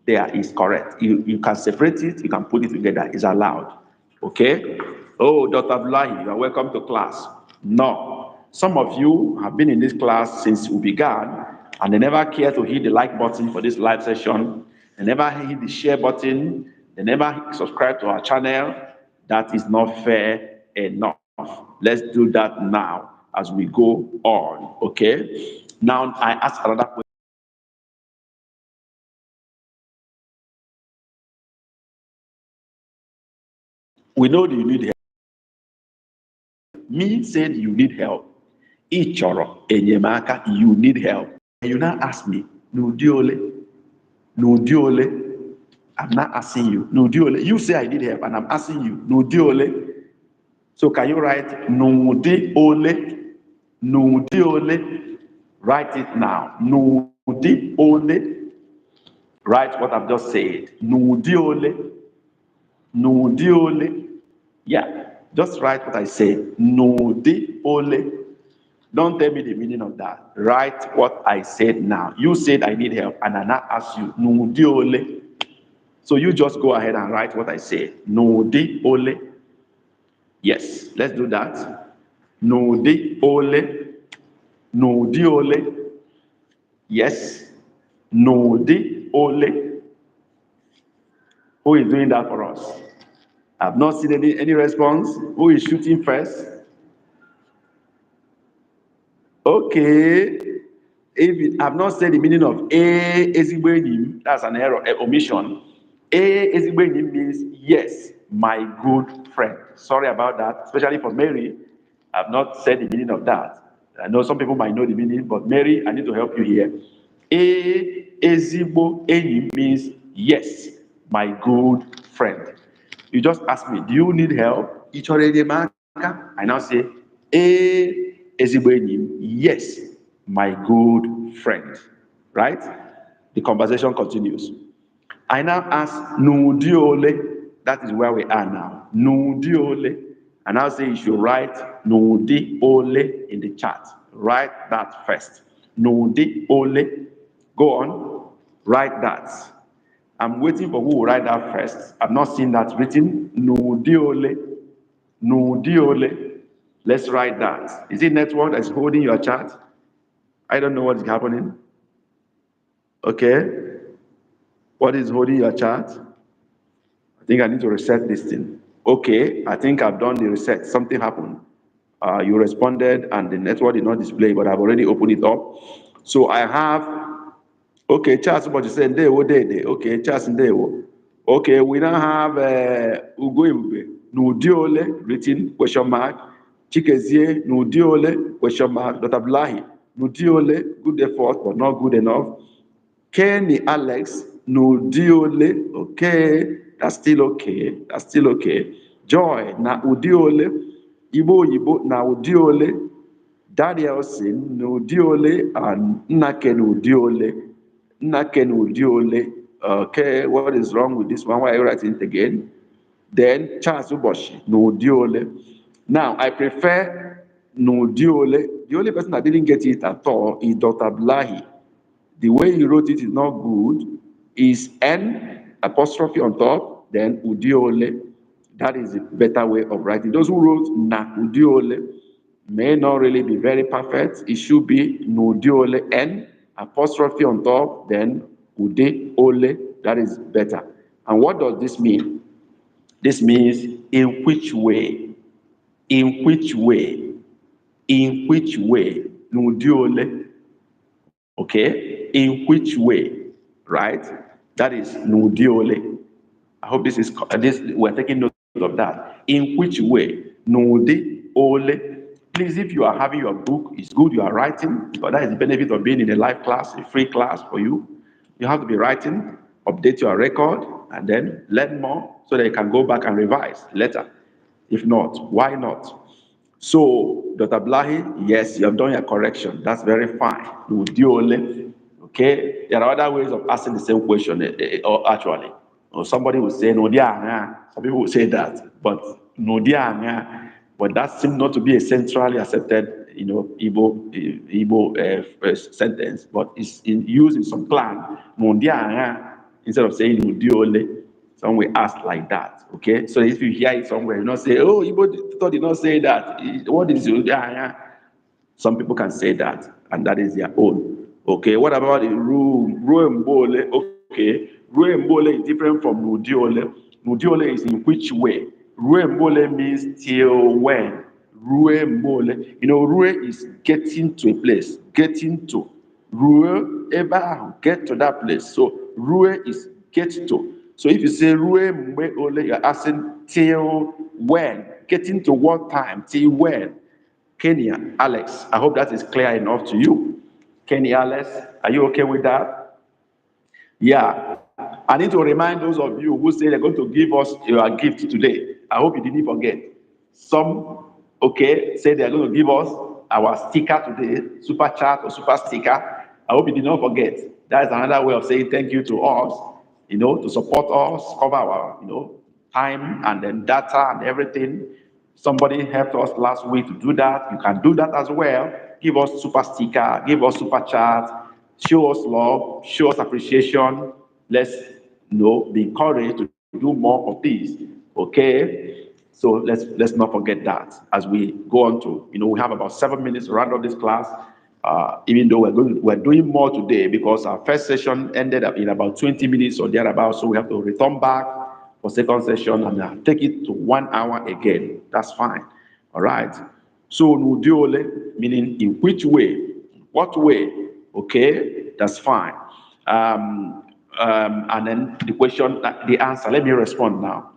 There is correct. You can separate it, you can put it together. It's allowed. Okay? Oh, Dr. Abdullahi, you are welcome to class. No. Some of you have been in this class since we began, and they never care to hit the like button for this live session. They never hit the share button. They never subscribe to our channel. That is not fair enough. Let's do that now as we go on. Okay? Now I ask another question. We know that you need help. Me said you need help. Ị chọrọ enyemaka, you need help. And you now ask me, n'ụdị ole? N'ụdị ole? I'm not asking you. N'ụdị ole? You say I need help, and I'm asking you, n'ụdị ole? So can you write n'ụdị ole? N'ụdị ole? Write it now. N'ụdị ole? Write what I've just said. N'ụdị ole? N'ụdị ole? Yeah. Just write what I said. N'ụdị ole? Don't tell me the meaning of that. Write what I said now. You said I need help, and I now ask you, n'ụdị ole? So you just go ahead and write what I said. N'ụdị ole? Yes, let's do that. N'ụdị ole? N'ụdị ole? Yes. N'ụdị ole? Who is doing that for us? I've not seen any response. Who is shooting first? Okay. I've not said the meaning of ezigbo enyi m, that's an error, an omission. Ezigbo enyi m means yes, my good friend. Sorry about that, especially for Mary. I've not said the meaning of that. I know some people might know the meaning, but Mary, I need to help you here. Ezigbo enyi means yes, my good friend. You just ask me, do you need help? I now say, ezigbo enyi, yes, my good friend. Right? The conversation continues. I now ask, n'ụdị ole? That is where we are now. N'ụdị ole? And I'll say you should write n'ụdị ole in the chat. Write that first. Nudi ole. Go on, write that. I'm waiting for who will write that first. I've not seen that written. Nudi ole. Nudi ole. Let's write that. Is it network that's holding your chart? I don't know what is happening. Okay. What is holding your chart? I think I need to reset this thing. Okay, I think I've done the reset. Something happened. You responded and the network did not display, but I've already opened it up. So I have, okay, Charles, what you said, okay, Charles, okay, we now have Ugo Ibube, Nudiole, written, question mark, Chikezie, Nudiole, question mark, Dr. Blahi, Nudiole, good effort, but not good enough. Kenny Alex, Nudiole, okay, that's still okay, that's still okay. Joy, na Udiole, Igbo, na Udiole, Danielson, Nudiole, and Nake Nudiole, Nake Nudiole. Okay, what is wrong with this one? Why are you writing it again? Then Charles Uboshi, Nudiole. Now, I prefer Nudiole. The only person that didn't get it at all is Dr. Blahi. The way he wrote it is not good. Is N apostrophe on top, then Udiole. That is a better way of writing. Those who wrote Na Udiole may not really be very perfect. It should be Nudiole N apostrophe on top, then Udeole. That is better. And what does this mean? This means in which way? In which way? In which way? Nudiole. Okay, in which way, right? That is nudiole. I hope this is this. We're taking note of that. In which way, nudiole. Please, if you are having your book, it's good you are writing, because that is the benefit of being in a live class, a free class for you. You have to be writing, update your record, and then learn more so that you can go back and revise later. If not, why not? So, Dr. Blahi, yes, you have done your correction. That's very fine. Udiole. Okay? There are other ways of asking the same question, or actually. Or somebody will say, Nodianga. Some people will say that. But Nodianga. But that seems not to be a centrally accepted, Igbo sentence. But it's used in some clan. Nodianga. Instead of saying Udiole. Some will ask like that, okay? So if you hear it somewhere, you not say, oh, Igbo did not say that. What is it? Some people can say that, and that is their own. Okay, what about the Ruembole? Okay, Ruembole is different from Nudiole. Nudiole is in which way? Ruembole means till when? Ruembole. Rue is getting to a place, getting to. Rue, ever get to that place. So Rue is get to. So if you say Rue Mbe Ole, you're asking till when? Getting to what time? Till when? Kenya, Alex, I hope that is clear enough to you. Kenya, Alex, are you okay with that? Yeah. I need to remind those of you who say they're going to give us your gift today. I hope you didn't forget. Some, okay, say they're going to give us our sticker today, super chat or super sticker. I hope you did not forget. That is another way of saying thank you to us, to support us, cover our, time and then data and everything. Somebody helped us last week to do that. You can do that as well. Give us super sticker, give us super chat, show us love, show us appreciation. Let's be encouraged to do more of these. Okay? So let's not forget that as we go on to, we have about 7 minutes to round up this class. Even though we're doing more today because our first session ended up in about 20 minutes or thereabouts, so we have to return back for second session and take it to 1 hour again. That's fine. All right. So nudiole meaning in which way, what way? Okay, that's fine. And then the question, the answer. Let me respond now.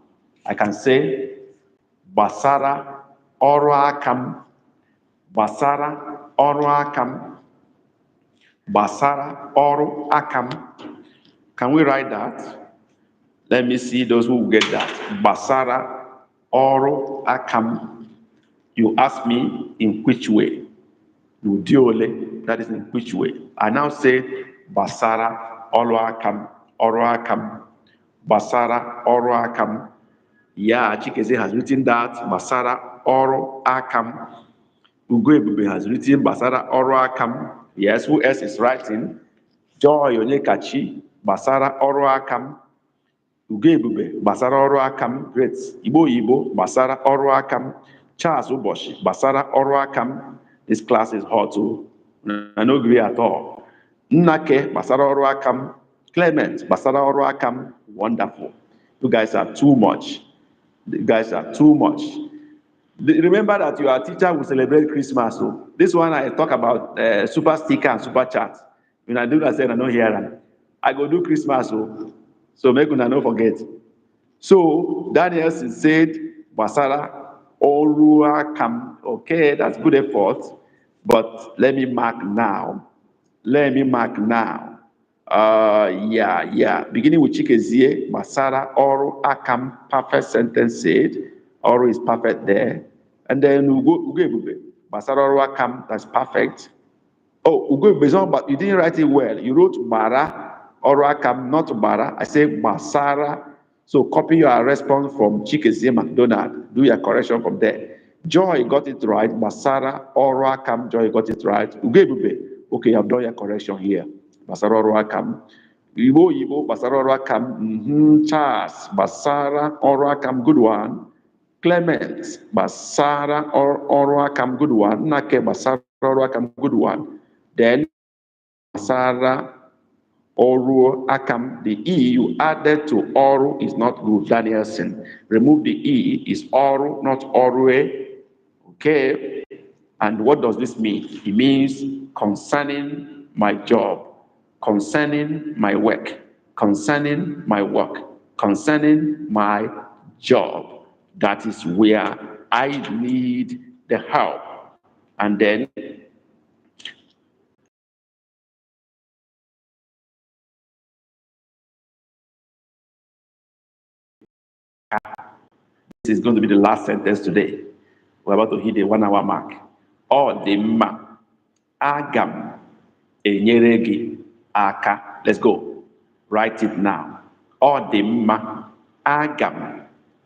I can say Basara Oruakam. Basara Oruakam. Basara Oruakam. Can we write that? Let me see those who get that. Basara Oruakam. You ask me in which way? Nudiole, that is in which way? I now say Basara Oruakam. Oruakam. Basara Oruakam. Yeah, Chikeze has written that. Basara Oruakam. Ugoebube has written Basara Oruakam. Yes, who else is writing? Joy Onyekachi, Basara Oruakam. Ugoebube, Basara Oruakam. Great. Igbo, Basara Oruakam. Charles Uboshi, Basara Oruakam. This class is hot too. I no agree at all. Nnake, Basara Oruakam. Clement, Basara Oruakam. Wonderful. You guys are too much. You guys are too much. Remember that your teacher will celebrate Christmas. So this one I talk about super sticker and super chat. When I do that, I said I don't hear them. I go do Christmas. So make una no forget. So Daniel said, Basara Orua Kam. Okay, that's good effort. But let me mark now. Yeah. Beginning with Chikezie, Basara Oru Akam, perfect sentence said. Oru is perfect there. And then Ugebube, Basara Oru Akam, that's perfect. Oh, Ugebube, but you didn't write it well. You wrote Bara Oru Akam, not Bara. I say Basara. So copy your response from Chikezie McDonald. Do your correction from there. Joy got it right. Basara Oru Akam, Joy got it right. Ugebube, okay, I've done your correction here. Basara Oruakam. Igbo, Basara Oruakam. Charles, Basara Oruakam, good one. Clement, Basara Oruakam, good one. Nake, Basara Oruakam, good one. Then, Basara Oruakam, the E you added to Oru is not good. Danielson. Remove the E, is Oru, not Orue. Okay. And what does this mean? It means concerning my job, concerning my work, concerning my work, concerning my job. That is where I need the help. And then this is going to be the last sentence today. We're about to hit the 1 hour mark. Ọ dị mma, aga m enyere gị aka. Let's go. Write it now. Ọ dị mma, aga m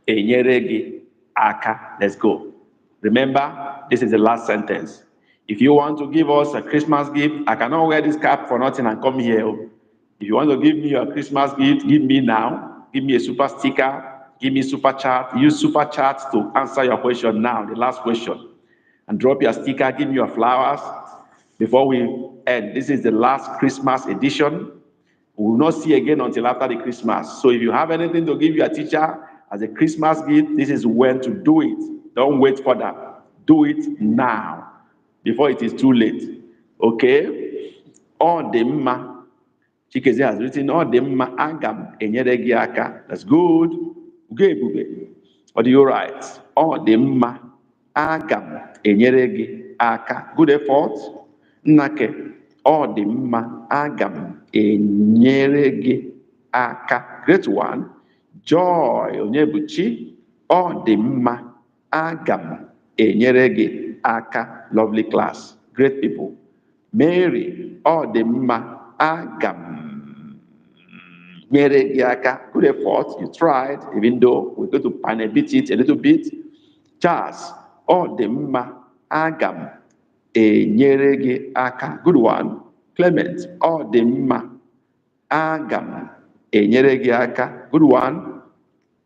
enyere gị aka. Let's go. Remember, this is the last sentence. If you want to give us a Christmas gift, I cannot wear this cap for nothing and come here. If you want to give me a Christmas gift, give me now. Give me a super sticker. Give me super chat. Use super chat to answer your question now, the last question. And drop your sticker, give me your flowers before we end. This is the last Christmas edition. We will not see again until after the Christmas. So if you have anything to give your teacher as a Christmas gift, this is when to do it. Don't wait for that. Do it now before it is too late. Okay? Ọ dị mma. Chikeze has written, Ọ dị mma, aga m enyere gị aka. That's good. Ugebube. Or do you write? Ọ dị mma, aga m enyere gị aka. Good effort. Nnake. Ọ dị mma, aga m enyere gị aka. Great one. Joy Onyebuchi. Ọ dị mma, aga m enyere gị aka. Lovely class. Great people. Mary. Ọ dị mma, aga m nyere gị aka. Good effort. You tried, even though we're going to panabit it a little bit. Charles. Ọ dị mma, aga m enyere gị aka. Good one. Clement. Ọ dị mma, aga m enyere gị aka. Good one.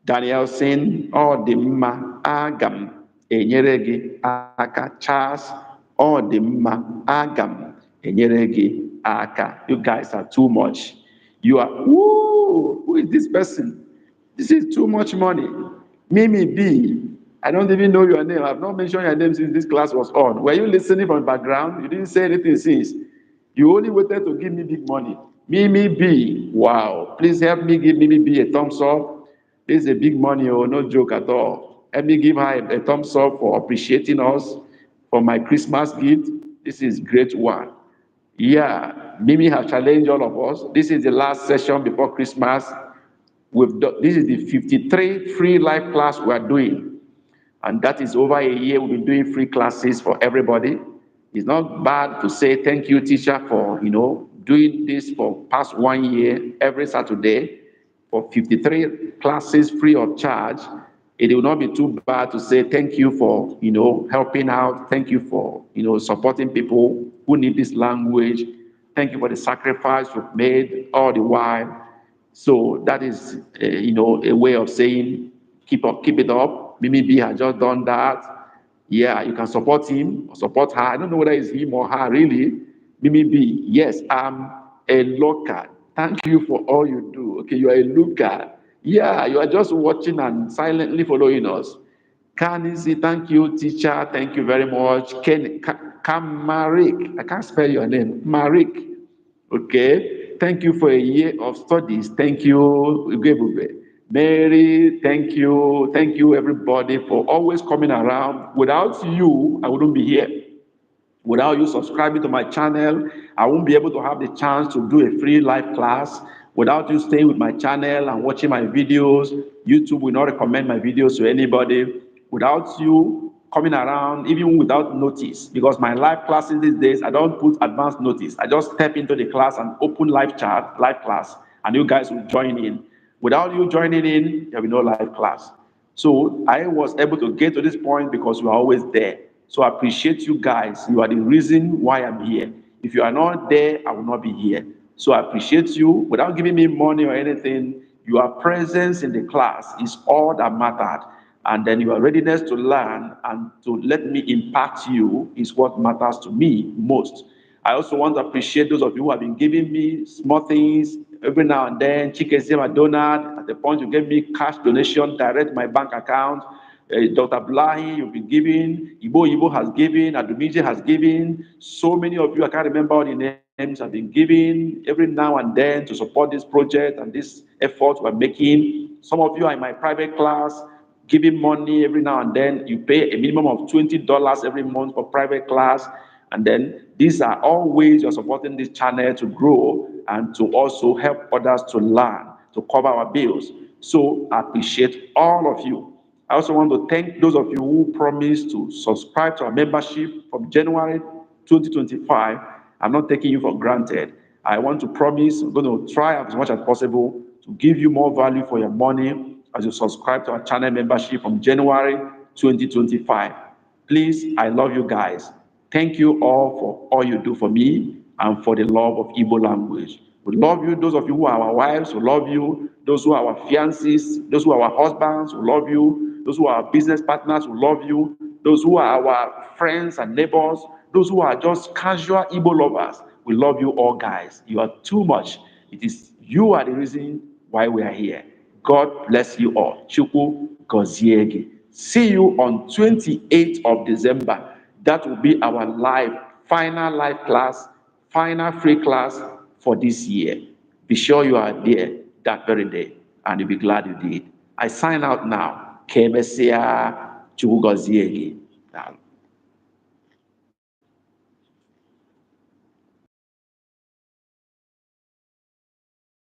Danielson. Ọ dị mma, aga m enyere gị aka. Charles. Ọ dị mma, aga m enyere gị aka. You guys are too much. You are, who is this person? This is too much money. Mimi B. I don't even know your name. I've not mentioned your name since this class was on. Were you listening from the background? You didn't say anything since. You only waited to give me big money. Mimi B. Wow. Please help me give Mimi B a thumbs up. This is a big money, oh, no joke at all. Help me give her a thumbs up for appreciating us for my Christmas gift. This is great one. Yeah, Mimi has challenged all of us. This is the last session before Christmas. This is the 53 free live class we are doing. And that is over a year we've been doing free classes for everybody. It's not bad to say thank you, teacher, for doing this for past 1 year every Saturday for 53 classes free of charge. it will not be too bad to say thank you for, helping out. Thank you for, supporting people who need this language. Thank you for the sacrifice you've made all the while. So that is, a way of saying, keep it up. Mimi B has just done that. Yeah, you can support him or support her. I don't know whether it's him or her really. Mimi B, yes, I'm a looker. Thank you for all you do. Okay, you are a looker. Yeah, you are just watching and silently following us. Kanisi, thank you, teacher. Thank you very much. Kamarik, I can't spell your name. Marik. Okay. Thank you for a year of studies. Thank you, Ugebube. Mary, thank you. Thank you, everybody, for always coming around. Without you, I wouldn't be here. Without you subscribing to my channel, I won't be able to have the chance to do a free live class. Without you staying with my channel and watching my videos, YouTube will not recommend my videos to anybody. Without you coming around, even without notice, because my live classes these days, I don't put advanced notice. I just step into the class and open live chat, live class, and you guys will join in. Without you joining in, there will be no live class. So I was able to get to this point because you are always there. So I appreciate you guys. You are the reason why I'm here. If you are not there, I will not be here. So I appreciate you. Without giving me money or anything, your presence in the class is all that mattered. And then your readiness to learn and to let me impact you is what matters to me most. I also want to appreciate those of you who have been giving me small things every now and then. Chikesema donut, at the point you give me cash donation direct to my bank account. Dr. Blahi, you've been giving. Igbo has given. Adumije has given. So many of you, I can't remember all the names, have been giving every now and then to support this project and this effort we're making. Some of you are in my private class, giving money every now and then. You pay a minimum of $20 every month for private class. And then these are all ways you're supporting this channel to grow and to also help others to learn, to cover our bills. So I appreciate all of you. I also want to thank those of you who promised to subscribe to our membership from January 2025. I'm not taking you for granted. I want to promise, I'm going to try as much as possible to give you more value for your money as you subscribe to our channel membership from January 2025. Please, I love you guys. Thank you all for all you do for me and for the love of Igbo language. We love you, those of you who are our wives, we love you. Those who are our fiancés, those who are our husbands, we love you. Those who are our business partners, we love you. Those who are our friends and neighbors, those who are just casual Igbo lovers, we love you all, guys. You are too much. It is you are the reason why we are here. God bless you all. Chukwu goziegi. See you on 28th of December. That will be our final live class, final free class for this year. Be sure you are there that very day, and you'll be glad you did. I sign out now. Kemesia Chukwu goziegi.